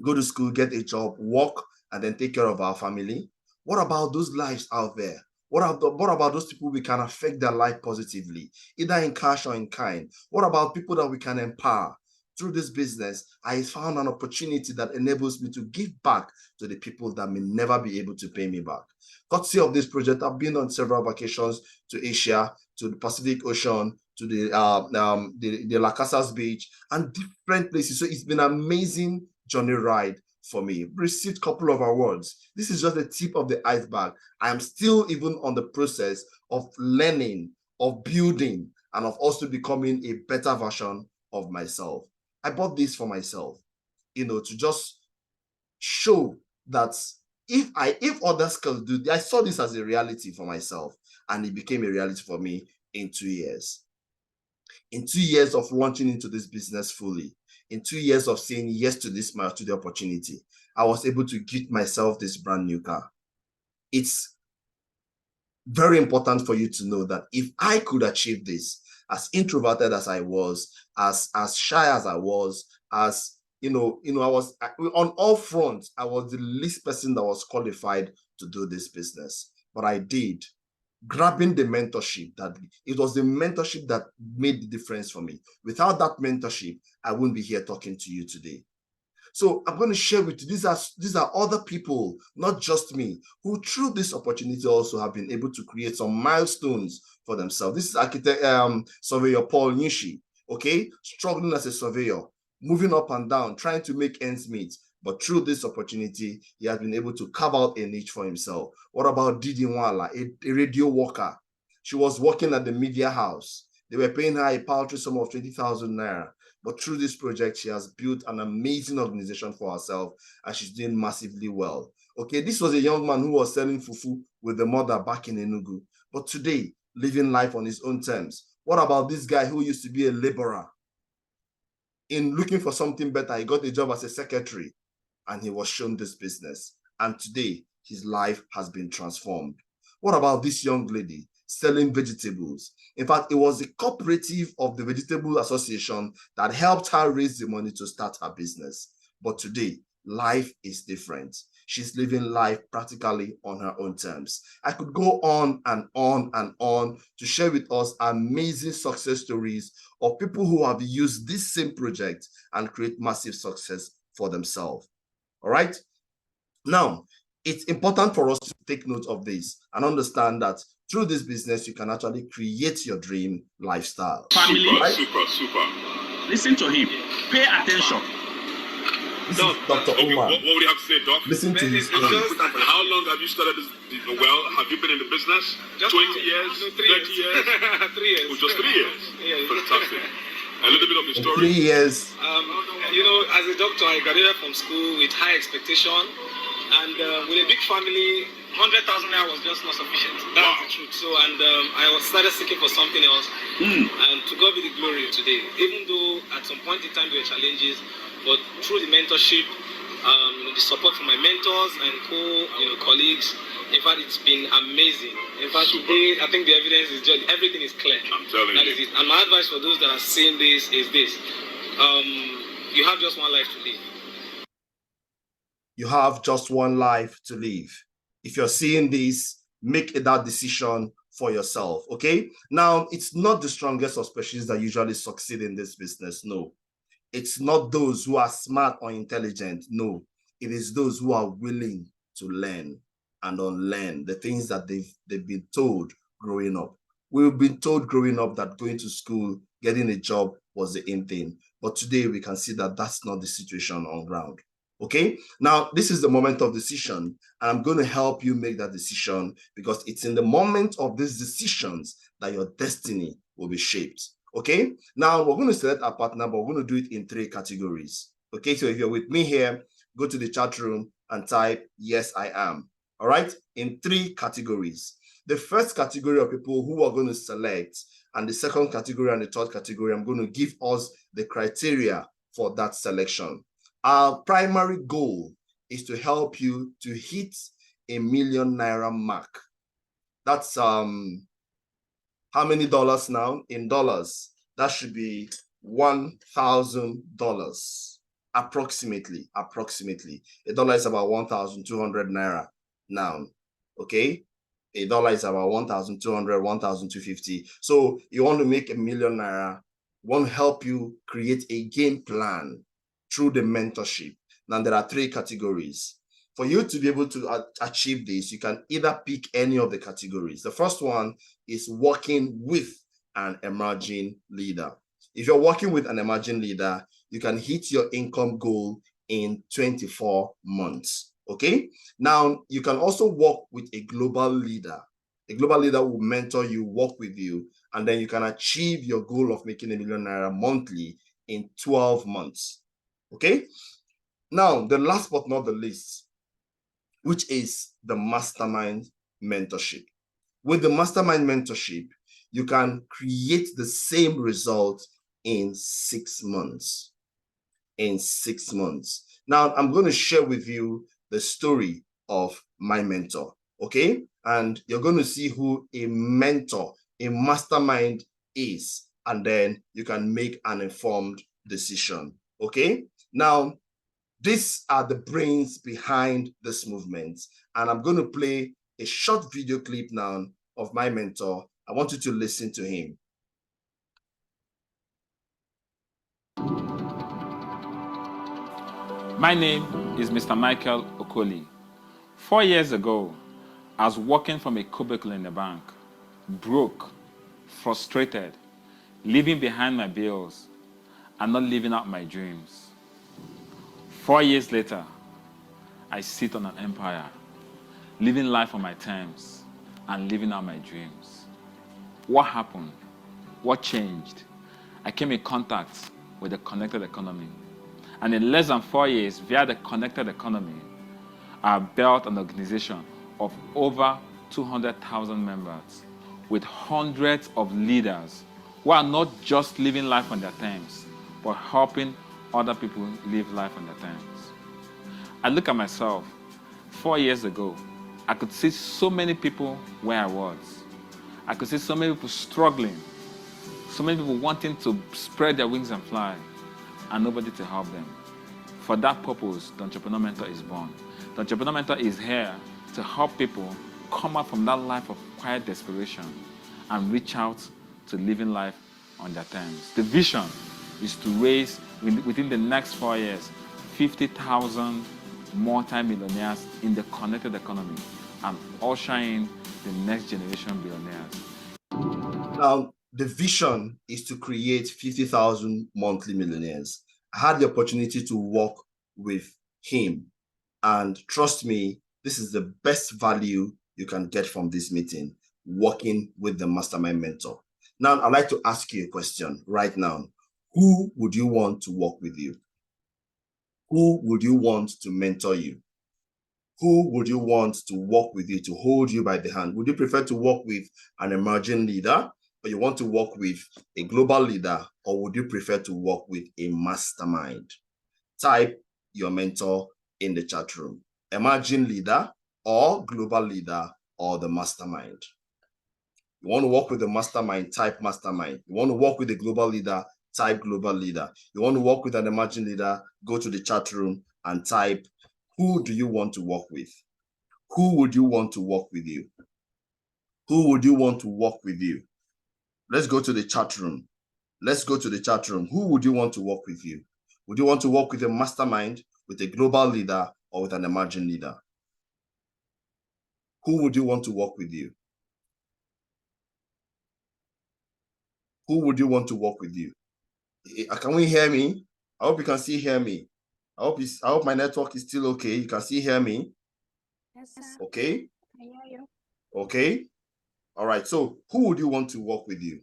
go to school, get a job, work, and then take care of our family? What about those lives out there? What about those people we can affect their life positively, either in cash or in kind? What about people that we can empower? Through this business, I found an opportunity that enables me to give back to the people that may never be able to pay me back. Courtesy of this project, I've been on several vacations to Asia, to the Pacific Ocean, to the La Casas Beach, and different places. So it's been an amazing journey ride for me. Received a couple of awards. This is just the tip of the iceberg. I am still even on the process of learning, of building, and of also becoming a better version of myself. I bought this for myself, to just show that if others can do, I saw this as a reality for myself, and it became a reality for me in 2 years. In 2 years of launching into this business fully, in 2 years of saying yes to this to the opportunity, I was able to get myself this brand new car. It's very important for you to know that if I could achieve this, as introverted as I was, as shy as I was, as I was on all fronts, I was the least person that was qualified to do this business. But I did. Grabbing the mentorship, that it was the mentorship that made the difference for me. Without that mentorship, I wouldn't be here talking to you today. So I'm going to share with you, these are other people, not just me, who through this opportunity also have been able to create some milestones for themselves. This is architect, surveyor Paul Nishi, okay, struggling as a surveyor, moving up and down, trying to make ends meet. But through this opportunity, he has been able to carve out a niche for himself. What about Didi Nwala, a radio worker? She was working at the media house. They were paying her a paltry sum of 20,000 naira. But through this project, she has built an amazing organization for herself, and she's doing massively well. Okay, this was a young man who was selling fufu with the mother back in Enugu, but today, living life on his own terms. What about this guy who used to be a laborer? In looking for something better, he got a job as a secretary, and he was shown this business. And today, his life has been transformed. What about this young lady selling vegetables? In fact, it was the cooperative of the Vegetable Association that helped her raise the money to start her business. But today, life is different. She's living life practically on her own terms. I could go on and on and on to share with us amazing success stories of people who have used this same project and create massive success for themselves. All right? Now, it's important for us to take note of this and understand that through this business, you can actually create your dream lifestyle. Family, right? Super. Listen to him. Pay attention. This is Dr. Umar. What would you have to say, Doc? Listen to his story. How long have you started this? Well, have you been in the business? Just 20 years? 30 years? 3 years. Oh, just 3 years? Yeah. Fantastic. A little bit of the In story. 3 years. As a doctor, I graduated from school with high expectation, and with a big family, 100,000 naira was just not sufficient. That's the truth. So, I started seeking for something else, and to God be the glory today. Even though at some point in time there were challenges, but through the mentorship, the support from my mentors and colleagues, in fact, it's been amazing. In fact, today, I think the evidence is just, everything is clear. I'm telling That you. is it. And my advice for those that are seeing this is this. You have just one life to live. You have just one life to live. If you're seeing this, make that decision for yourself, okay? Now, it's not the strongest of species that usually succeed in this business, no. It's not those who are smart or intelligent, no. It is those who are willing to learn and unlearn the things that they've been told growing up. We've been told growing up that going to school, getting a job was the in thing. But today we can see that that's not the situation on ground. Okay, now this is the moment of decision, and I'm going to help you make that decision, because it's in the moment of these decisions that your destiny will be shaped. Okay, now we're going to select our partner, but we're going to do it in 3 categories. Okay, so if you're with me here, go to the chat room and type, yes, I am. All right, in 3 categories. The first category of people who are going to select, and the second category and the third category, I'm going to give us the criteria for that selection. Our primary goal is to help you to hit $1 million mark. That's how many dollars now? In dollars, that should be $1,000 approximately. A dollar is about 1,200 naira now. Okay, a dollar is about 1,200, 1,250. So you want to make $1 million naira. Want to help you create a game plan through the mentorship. Now there are 3 categories. For you to be able to achieve this, you can either pick any of the categories. The first one is working with an emerging leader. If you're working with an emerging leader, you can hit your income goal in 24 months. Okay? Now, you can also work with a global leader. A global leader will mentor you, work with you, and then you can achieve your goal of making $1 million naira monthly in 12 months. Okay? Now, the last but not the least, which is the mastermind mentorship. With the mastermind mentorship, you can create the same result in 6 months. In 6 months. Now, I'm going to share with you the story of my mentor, okay? And you're going to see who a mentor, a mastermind is, and then you can make an informed decision, okay? Now, these are the brains behind this movement, and I'm going to play a short video clip now of my mentor. I want you to listen to him. My name is Mr. Michael Okoli. 4 years ago, I was working from a cubicle in the bank, broke, frustrated, living behind my bills, and not living out my dreams. 4 years later, I sit on an empire, living life on my terms, and living out my dreams. What happened? What changed? I came in contact with the connected economy. And in less than 4 years, via the connected economy, I built an organization of over 200,000 members with hundreds of leaders who are not just living life on their terms, but helping other people live life on their terms. I look at myself. 4 years ago, I could see so many people where I was. I could see so many people struggling, so many people wanting to spread their wings and fly, and nobody to help them. For that purpose, the Entrepreneur Mentor is born. The Entrepreneur Mentor is here to help people come out from that life of quiet desperation and reach out to living life on their terms. The vision is to raise, within the next 4 years, 50,000 multi-millionaires in the connected economy and usher in the next generation billionaires. Now, the vision is to create 50,000 monthly millionaires. I had the opportunity to work with him, and trust me, this is the best value you can get from this meeting, working with the Mastermind Mentor. Now, I'd like to ask you a question right now. Who would you want to work with you? Who would you want to mentor you? Who would you want to work with you, to hold you by the hand? Would you prefer to work with an emerging leader, or you want to work with a global leader, or would you prefer to work with a mastermind? Type your mentor in the chat room. Emerging leader or global leader or the mastermind. You want to work with the mastermind, type mastermind. You want to work with a global leader, type global leader. You want to work with an emerging leader, go to the chat room and type, who do you want to work with? Who would you want to work with you? Who would you want to work with you? Let's go to the chat room. Let's go to the chat room. Who would you want to work with you? Would you want to work with a mastermind, with a global leader, or with an emerging leader? Who would you want to work with you? Who would you want to work with you? Can we hear me? I hope you can still hear me. I hope my network is still okay. You can still hear me? Yes, sir. Okay. I hear you. Okay. All right. So who would you want to work with you?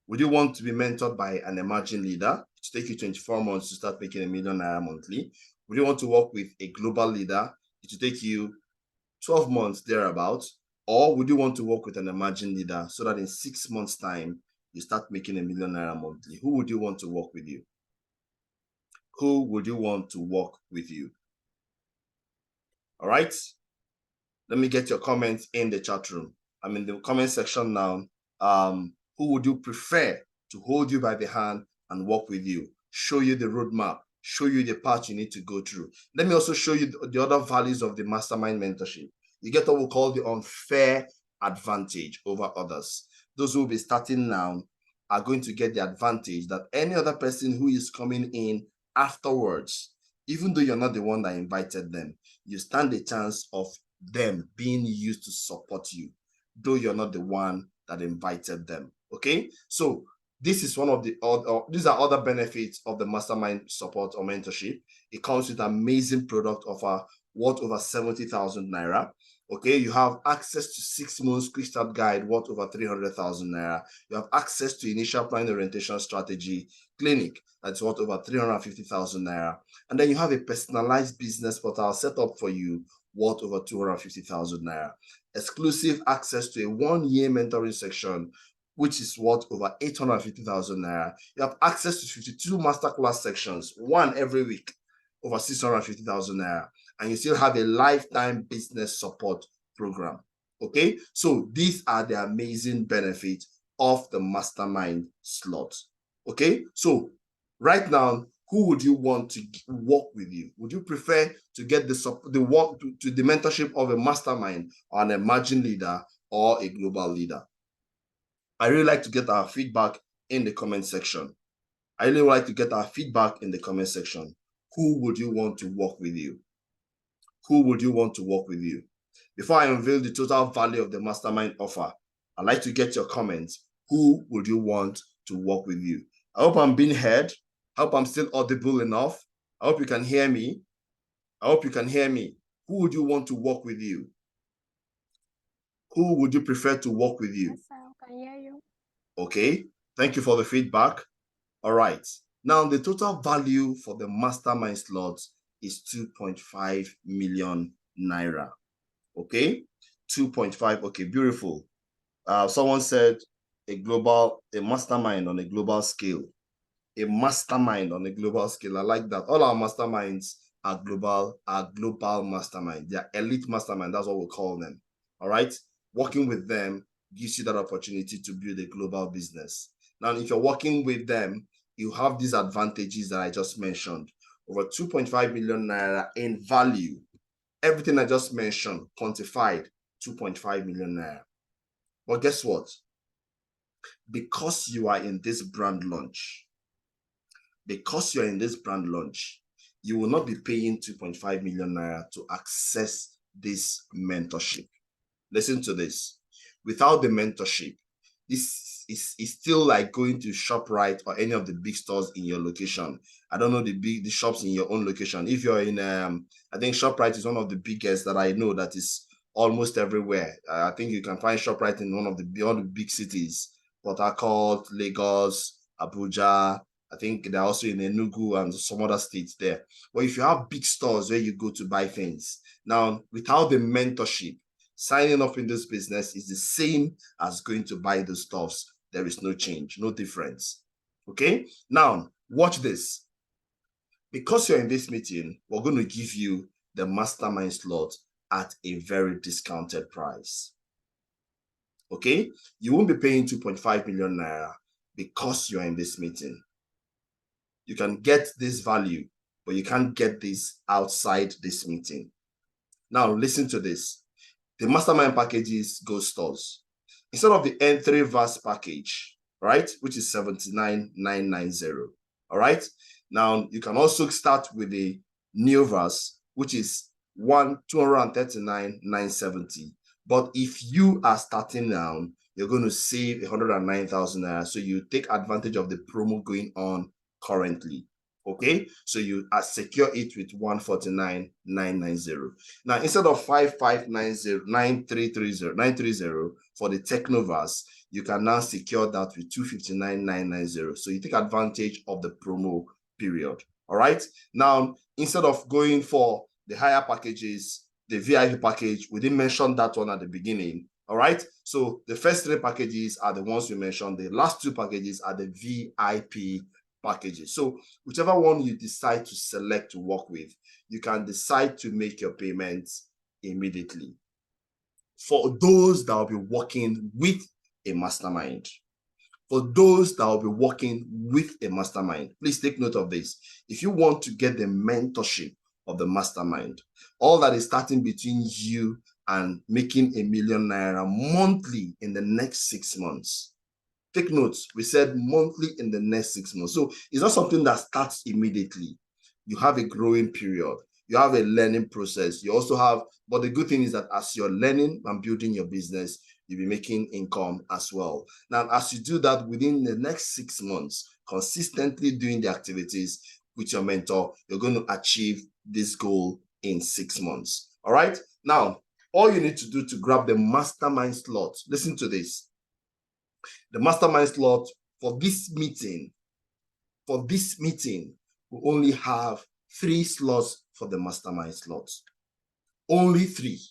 Would you want to be mentored by an emerging leader to take you 24 months to start making $1 million monthly? Would you want to work with a global leader to take you 12 months thereabouts? Or would you want to work with an emerging leader so that in 6 months' time, you start making $1 million monthly? Who would you want to work with you? Who would you want to work with you? All right. Let me get your comments in the chat room. I'm in the comment section now. Who would you prefer to hold you by the hand and work with you, show you the roadmap, show you the path you need to go through? Let me also show you the other values of the mastermind mentorship. You get what we call the unfair advantage over others. Those who will be starting now are going to get the advantage that any other person who is coming in afterwards, even though you're not the one that invited them, you stand a chance of them being used to support you, though you're not the one that invited them. Okay, so this is one of the these are other benefits of the mastermind support or mentorship. It comes with an amazing product offer worth over 70,000 naira. Okay, you have access to 6 months quick start guide worth over 300,000 naira. You have access to initial planning orientation strategy clinic that's worth over 350,000 naira. And then you have a personalized business portal set up for you worth over 250,000 naira. Exclusive access to a 1-year mentoring section which is what, over 850,000 naira. You have access to 52 masterclass sections, one every week, over 650,000 naira. And you still have a lifetime business support program. Okay, so these are the amazing benefits of the mastermind slot. Okay, so right now, who would you want to work with you? Would you prefer to get the mentorship of a mastermind or an emerging leader or a global leader? I really like to get our feedback in the comment section. I really like to get our feedback in the comment section. Who would you want to work with you? Who would you want to work with you? Before I unveil the total value of the mastermind offer, I'd like to get your comments. Who would you want to work with you? I hope I'm being heard. I hope I'm still audible enough. I hope you can hear me. I hope you can hear me. Who would you want to work with you? Who would you prefer to work with you? Yes, sir, I can hear you. Okay, thank you for the feedback. All right, now the total value for the mastermind slot is 2.5 million naira. Okay, 2.5. Okay, beautiful. Someone said a mastermind on a global scale. A mastermind on a global scale. I like that. All our masterminds are global mastermind. They are elite mastermind. That's what we call them. All right. Working with them gives you that opportunity to build a global business. Now, if you're working with them, you have these advantages that I just mentioned. Over 2.5 million naira in value. Everything I just mentioned, quantified, 2.5 million naira. But guess what? Because you are in this brand launch, you will not be paying 2.5 million naira to access this mentorship. Listen to this. Without the mentorship, this is still like going to ShopRite or any of the big stores in your location. I don't know the shops in your own location. If you're in, I think ShopRite is one of the biggest that I know that is almost everywhere. I think you can find ShopRite in one of the big cities, Port Harcourt, Lagos, Abuja. I think they're also in Enugu and some other states there. But if you have big stores where you go to buy things, now without the mentorship, signing up in this business is the same as going to buy the stuffs. There is no change, no difference. Okay, now watch this. Because you're in this meeting, we're going to give you the mastermind slot at a very discounted price. Okay, you won't be paying 2.5 million naira because you're in this meeting. You can get this value, but you can't get this outside this meeting. Now listen to this. The mastermind packages go stores. Instead of the N3 verse package, right, which is 79,990. All right. Now you can also start with the new verse, which is 239,970. But if you are starting now, you're going to save 109,000 naira. So you take advantage of the promo going on currently. Okay, so you secure it with 149,990. Now, instead of 5590,930 for the Technoverse, you can now secure that with 259,990. So you take advantage of the promo period. All right. Now, instead of going for the higher packages, the VIP package, we didn't mention that one at the beginning. All right. So the first three packages are the ones we mentioned. The last two packages are the VIP packages. So whichever one you decide to select to work with, you can decide to make your payments immediately. For those that will be working with a mastermind, please take note of this. If you want to get the mentorship of the mastermind, all that is starting between you and making $1 million naira monthly in the next 6 months. Take notes, we said monthly in the next 6 months. So it's not something that starts immediately. You have a growing period. You have a learning process. You also have, but the good thing is that as you're learning and building your business, you'll be making income as well. Now, as you do that within the next 6 months, consistently doing the activities with your mentor, you're going to achieve this goal in 6 months. All right. Now, all you need to do to grab the mastermind slot, listen to this. The mastermind slot for this meeting, we only have 3 slots for the mastermind slots. Only three.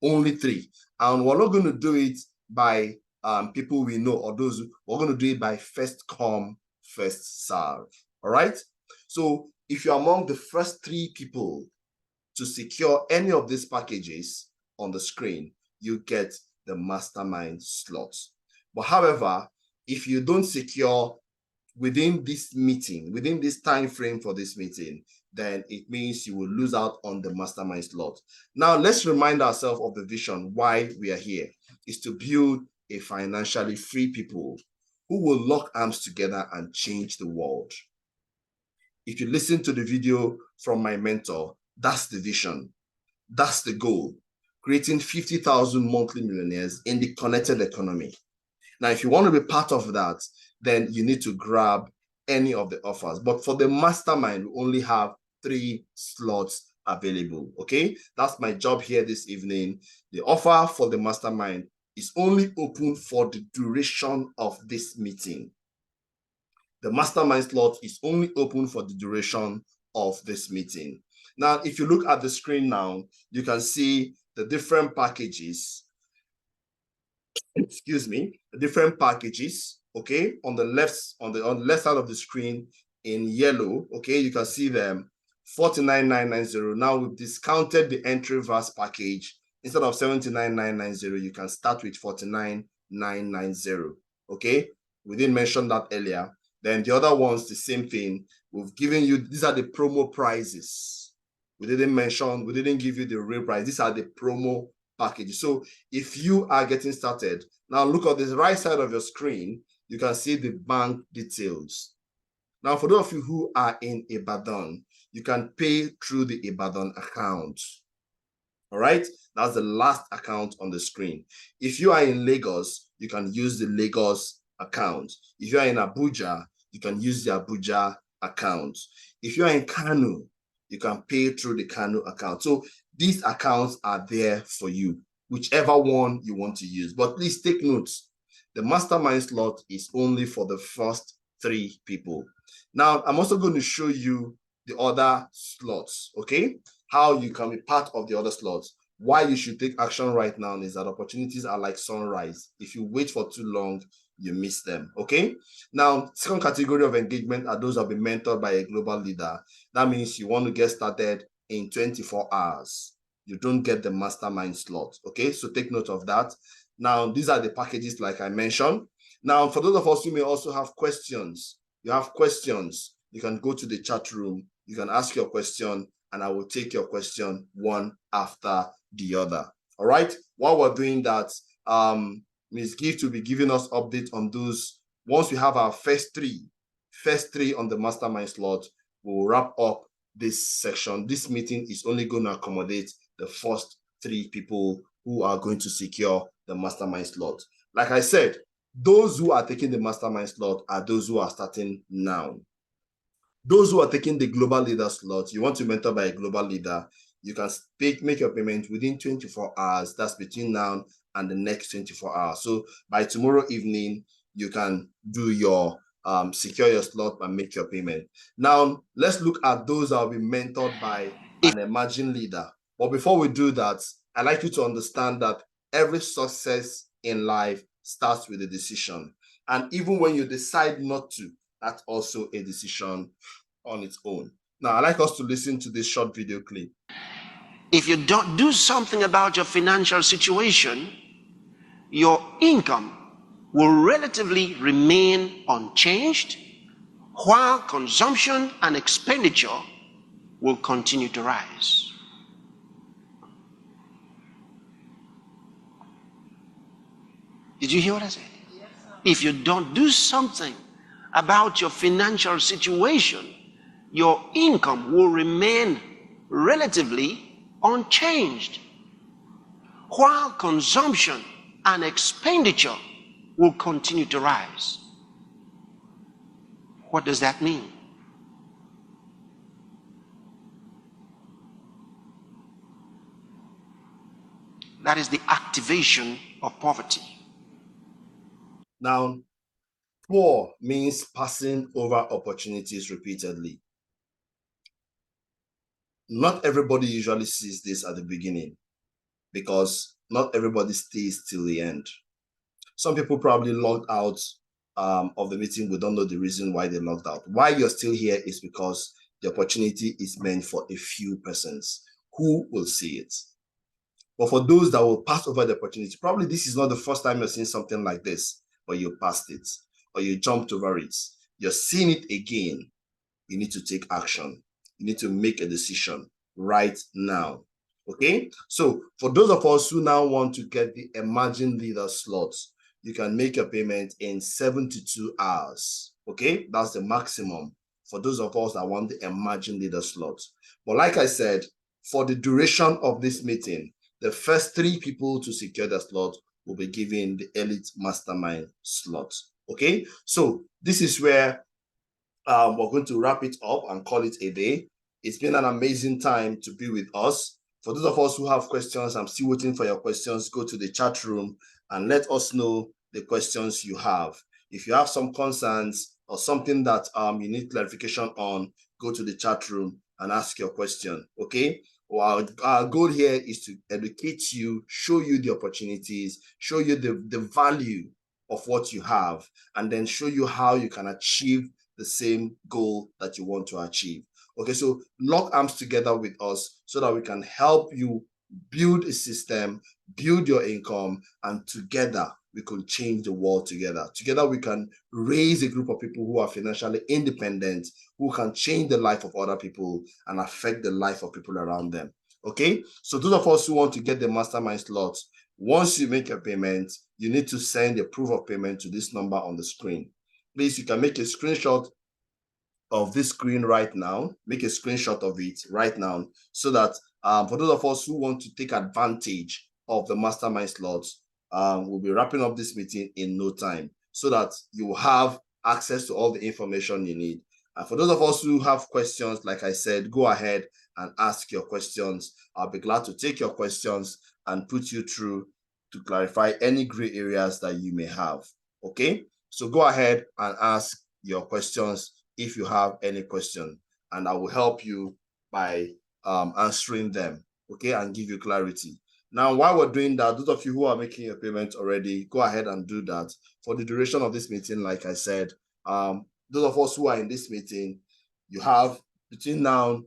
And we're not going to do it by people we know, or those, we're going to do it by first come, first serve. All right. So if you're among the first 3 people to secure any of these packages on the screen, you get the mastermind slot. But however, if you don't secure within this meeting, within this time frame for this meeting, then it means you will lose out on the mastermind slot. Now, let's remind ourselves of the vision why we are here, is to build a financially free people who will lock arms together and change the world. If you listen to the video from my mentor, that's the vision. That's the goal. Creating 50,000 monthly millionaires in the connected economy. Now, if you want to be part of that, then you need to grab any of the offers. But for the mastermind, we only have 3 slots available. Okay, that's my job here this evening. The offer for the mastermind is only open for the duration of this meeting. The mastermind slot is only open for the duration of this meeting. Now, if you look at the screen now, you can see the different packages. Excuse me, the different packages. Okay, on the left side of the screen in yellow. Okay, you can see them 49,990. Now we've discounted the entry verse package. Instead of 79,990, you can start with 49,990. Okay, we didn't mention that earlier. Then the other ones, the same thing. We've given you, these are the promo prices. We didn't give you the real price. These are the promo packages. So if you are getting started, now look at the right side of your screen, you can see the bank details. Now, for those of you who are in Ibadan, you can pay through the Ibadan account. All right, that's the last account on the screen. If you are in Lagos, you can use the Lagos account. If you are in Abuja, you can use the Abuja account. If you are in Kano, you can pay through the Kano account. So these accounts are there for you, whichever one you want to use. But please take notes. The mastermind slot is only for the first 3 people. Now, I'm also going to show you the other slots, okay? How you can be part of the other slots. Why you should take action right now is that opportunities are like sunrise. If you wait for too long, you miss them, okay? Now, second category of engagement are those who have been mentored by a global leader. That means you want to get started in 24 hours. You don't get the mastermind slot, okay? So take note of that. Now, these are the packages like I mentioned. Now, for those of us who may also have questions, you can go to the chat room, you can ask your question, and I will take your question one after the other. All right? While we're doing that, Ms. Gift will be giving us updates on those. Once we have our first three on the mastermind slot, we'll wrap up this section. This meeting is only going to accommodate the first 3 people who are going to secure the mastermind slot. Like I said, those who are taking the mastermind slot are those who are starting now. Those who are taking the global leader slot, you want to mentor by a global leader, you can make your payment within 24 hours. That's between now and the next 24 hours. So by tomorrow evening, you can do your secure your slot and make your payment. Now, let's look at those that will be mentored by an emerging leader. But before we do that, I'd like you to understand that every success in life starts with a decision. And even when you decide not to, that's also a decision on its own. Now, I'd like us to listen to this short video clip. If you don't do something about your financial situation, your income will relatively remain unchanged, while consumption and expenditure will continue to rise. Did you hear what I said? Yes, sir. If you don't do something about your financial situation, your income will remain relatively unchanged, while consumption and expenditure will continue to rise. What does that mean? That is the activation of poverty. Now, poor means passing over opportunities repeatedly. Not everybody usually sees this at the beginning because not everybody stays till the end. Some people probably logged out of the meeting. We don't know the reason why they logged out. Why you're still here is because the opportunity is meant for a few persons who will see it. But for those that will pass over the opportunity, probably this is not the first time you're seeing something like this, but you passed it or you jumped over it. You're seeing it again. You need to take action. You need to make a decision right now. Okay? So for those of us who now want to get the emerging leader slot, you can make your payment in 72 hours. Okay? That's the maximum for those of us that want the emerging leader slot. But like I said, for the duration of this meeting, the first 3 people to secure the slot will be given the elite mastermind slot. Okay? So this is where we're going to wrap it up and call it a day. It's been an amazing time to be with us. For those of us who have questions, I'm still waiting for your questions. Go to the chat room and let us know the questions you have. If you have some concerns or something that you need clarification on, go to the chat room and ask your question, okay? Well, our goal here is to educate you, show you the opportunities, show you the value of what you have, and then show you how you can achieve the same goal that you want to achieve. Okay, so lock arms together with us so that we can help you build a system, build your income, and together we can change the world together. Together we can raise a group of people who are financially independent, who can change the life of other people and affect the life of people around them. Okay, so those of us who want to get the mastermind slot, once you make a payment, you need to send a proof of payment to this number on the screen. Please, you can make a screenshot of this screen right now. Make a screenshot of it right now so that for those of us who want to take advantage of the mastermind slots, we'll be wrapping up this meeting in no time so that you will have access to all the information you need. And for those of us who have questions, like I said, go ahead and ask your questions. I'll be glad to take your questions and put you through to clarify any gray areas that you may have. Okay? So go ahead and ask your questions if you have any question, and I will help you by answering them, okay, and give you clarity. Now, while we're doing that, those of you who are making your payment already, go ahead and do that. For the duration of this meeting, like I said, those of us who are in this meeting, you have between now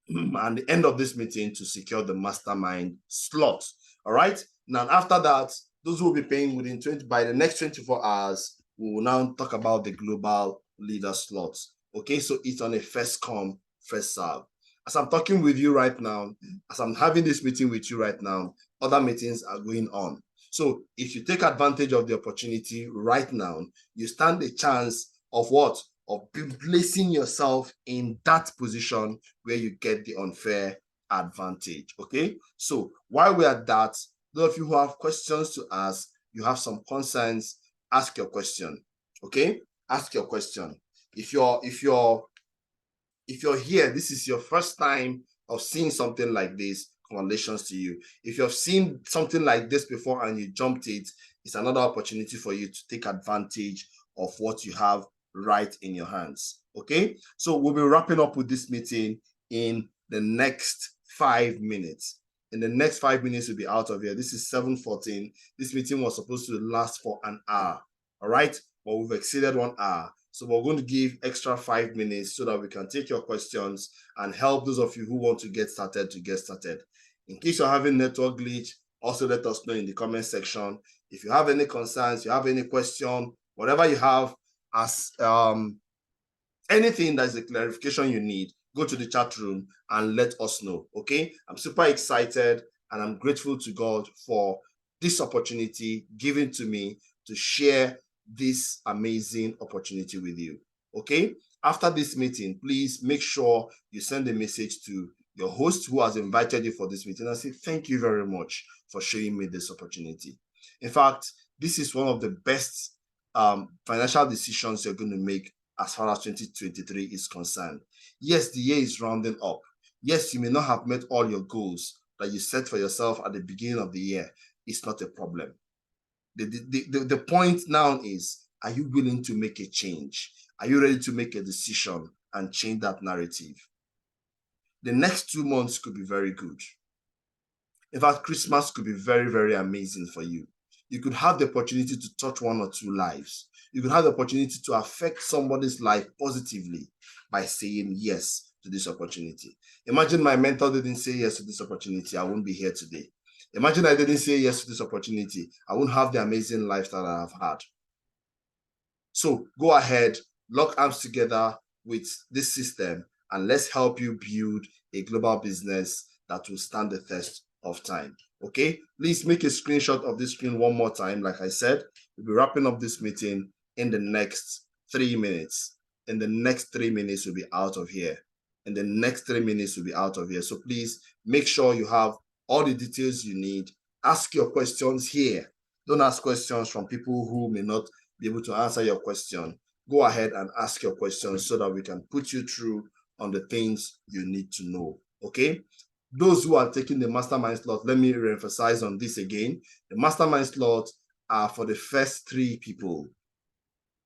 and the end of this meeting to secure the mastermind slot. All right. Now, after that, those who will be paying by the next 24 hours, we will now talk about the global leader slots. Okay, so it's on a first come, first serve. As I'm talking with you right now, as I'm having this meeting with you right now, other meetings are going on. So if you take advantage of the opportunity right now, you stand a chance of what? Of placing yourself in that position where you get the unfair advantage. Okay, so while we're at that, those of you who have questions to ask, you have some concerns, ask your question. Okay, ask your question. If you're here, this is your first time of seeing something like this, congratulations to you. If you have seen something like this before and you jumped it, it's another opportunity for you to take advantage of what you have right in your hands. Okay, so we'll be wrapping up with this meeting in the next 5 minutes. In the next 5 minutes, we'll be out of here. This is 7:14. This meeting was supposed to last for an hour. All right, but we've exceeded 1 hour. So we're going to give extra 5 minutes so that we can take your questions and help those of you who want to get started to get started. In case you're having network glitch, also let us know in the comment section. If you have any concerns, you have any question, whatever you have as anything that is a clarification you need, go to the chat room and let us know, okay? I'm super excited and I'm grateful to God for this opportunity given to me to share this amazing opportunity with you, okay? After this meeting, please make sure you send a message to your host who has invited you for this meeting and say, thank you very much for showing me this opportunity. In fact, this is one of the best financial decisions you're going to make as far as 2023 is concerned. Yes, the year is rounding up. Yes, you may not have met all your goals that you set for yourself at the beginning of the year. It's not a problem. The point now is, are you willing to make a change? Are you ready to make a decision and change that narrative? The next 2 months could be very good. In fact, Christmas could be very, very amazing for you. you could have the opportunity to touch 1 or 2 lives. You could have the opportunity to affect somebody's life positively by saying yes to this opportunity. Imagine my mentor didn't say yes to this opportunity, I wouldn't be here today. Imagine I didn't say yes to this opportunity, I wouldn't have the amazing life that I have had. So go ahead, lock arms together with this system, and let's help you build a global business that will stand the test of time. Okay, please make a screenshot of this screen one more time. Like I said, we'll be wrapping up this meeting in the next 3 minutes. In the next 3 minutes, we'll be out of here. In the next 3 minutes, we'll be out of here. So please make sure you have all the details you need. Ask your questions here. Don't ask questions from people who may not be able to answer your question. Go ahead and ask your questions so that we can put you through on the things you need to know. Okay? Those who are taking the mastermind slot, let me reemphasize on this again. The mastermind slot are for the first 3 people.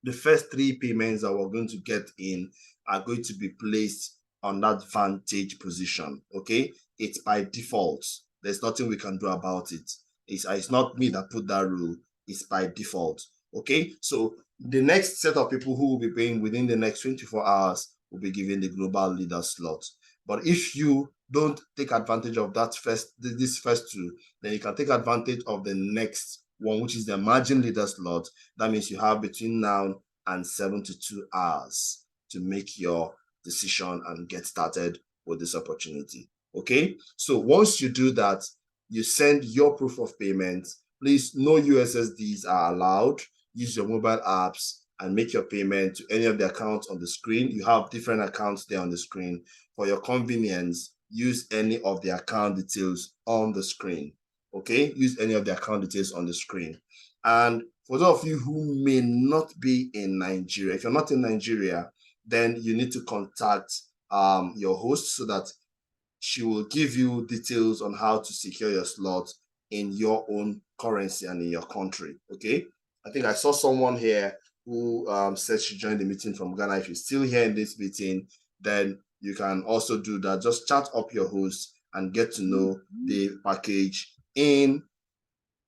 The first 3 payments that we're going to get in are going to be placed on that vantage position. Okay? It's by default. There's nothing we can do about it. It's not me that put that rule. It's by default. Okay, so the next set of people who will be paying within the next 24 hours will be given the global leader slot. But if you don't take advantage of this first 2, then you can take advantage of the next one, which is the emerging leader slot. That means you have between now and 72 hours to make your decision and get started with this opportunity. Okay, so once you do that, you send your proof of payment. Please, no USSDs are allowed. Use your mobile apps and make your payment to any of the accounts on the screen. You have different accounts there on the screen. For your convenience, use any of the account details on the screen. Okay, use any of the account details on the screen. And for those of you who may not be in Nigeria, if you're not in Nigeria, then you need to contact your host so that she will give you details on how to secure your slot in your own currency and in your country. Okay, I think I saw someone here who said she joined the meeting from Ghana. If you're still here in this meeting, then you can also do that. Just chat up your host and get to know the package in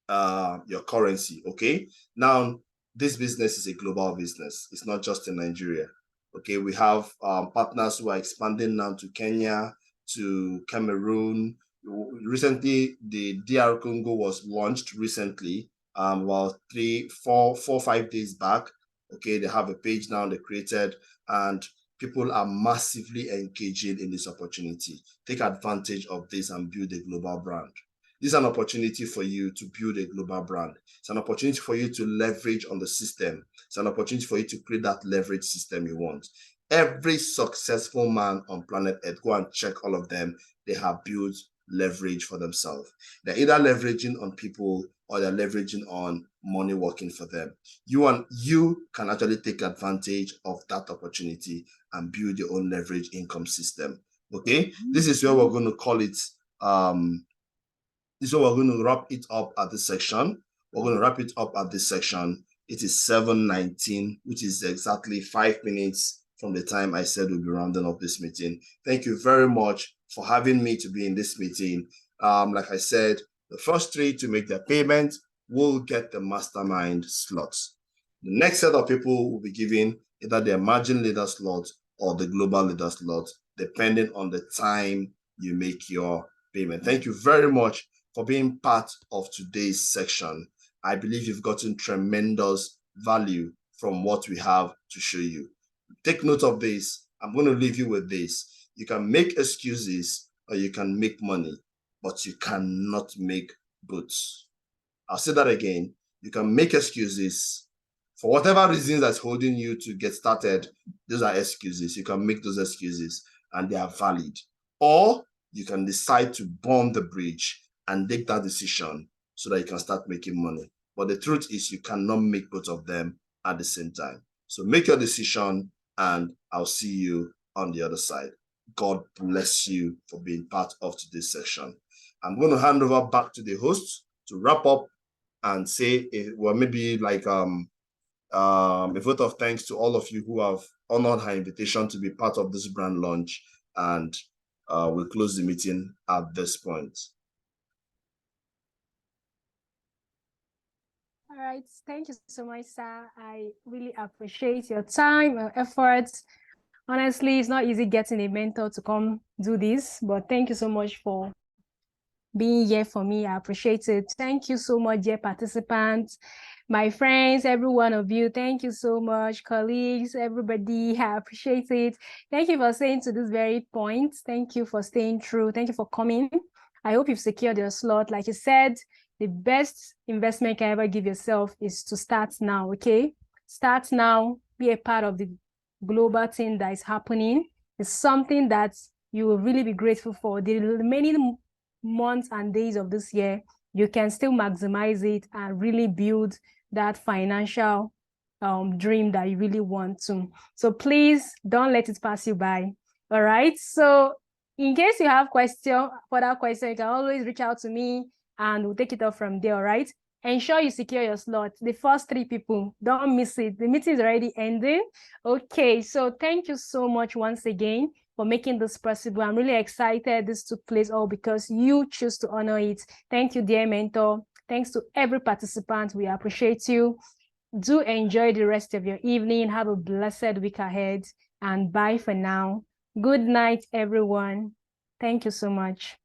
your currency. Okay, now this business is a global business. It's not just in Nigeria. Okay, we have partners who are expanding now to Kenya, to Cameroon. Recently, the DR Congo was launched recently, about 5 days back. Okay, they have a page now they created, and people are massively engaging in this opportunity. Take advantage of this and build a global brand. This is an opportunity for you to build a global brand. It's an opportunity for you to leverage on the system. It's an opportunity for you to create that leverage system you want. Every successful man on planet Earth, go and check all of them, they have built leverage for themselves. They're either leveraging on people or they're leveraging on money working for them. You can actually take advantage of that opportunity and build your own leverage income system. Okay, this is where we're going to call it. This is where we're going to wrap it up at this section. We're going to wrap it up at this section. It is 7:19, which is exactly 5 minutes from the time I said we'll be rounding up this meeting. Thank you very much for having me to be in this meeting. Like I said, the first 3 to make their payment will get the mastermind slots. The next set of people will be given either the emerging leader slot or the global leader slot, depending on the time you make your payment. Thank you very much for being part of today's section. I believe you've gotten tremendous value from what we have to show you. Take note of this. I'm going to leave you with this. You can make excuses or you can make money, but you cannot make boots. I'll say that again. You can make excuses. For whatever reasons that's holding you to get started, those are excuses. You can make those excuses and they are valid. Or you can decide to burn the bridge and take that decision so that you can start making money. But the truth is you cannot make both of them at the same time. So make your decision and I'll see you on the other side. God bless you for being part of today's session. I'm going to hand over back to the host to wrap up and say, well, maybe like a vote of thanks to all of you who have honored her invitation to be part of this brand launch, and we'll close the meeting at this point. All right. Thank you so much, sir. I really appreciate your time and efforts. Honestly, it's not easy getting a mentor to come do this, but thank you so much for being here for me. I appreciate it. Thank you so much, dear participants, my friends, every one of you. Thank you so much, colleagues, everybody. I appreciate it. Thank you for staying to this very point. Thank you for staying true. Thank you for coming. I hope you've secured your slot. Like you said, the best investment you can ever give yourself is to start now, okay? Start now, be a part of the global thing that is happening. It's something that you will really be grateful for. The remaining months and days of this year, you can still maximize it and really build that financial dream that you really want to. So please don't let it pass you by. All right. So in case you have further question, you can always reach out to me and we'll take it up from there. All right. Ensure you secure your slot. The first 3 people, don't miss it. The meeting is already ending. Okay. So thank you so much once again for making this possible. I'm really excited this took place all because you choose to honor it. Thank you, dear mentor. Thanks to every participant. We appreciate you. Do enjoy the rest of your evening. Have a blessed week ahead and bye for now. Good night, everyone. Thank you so much.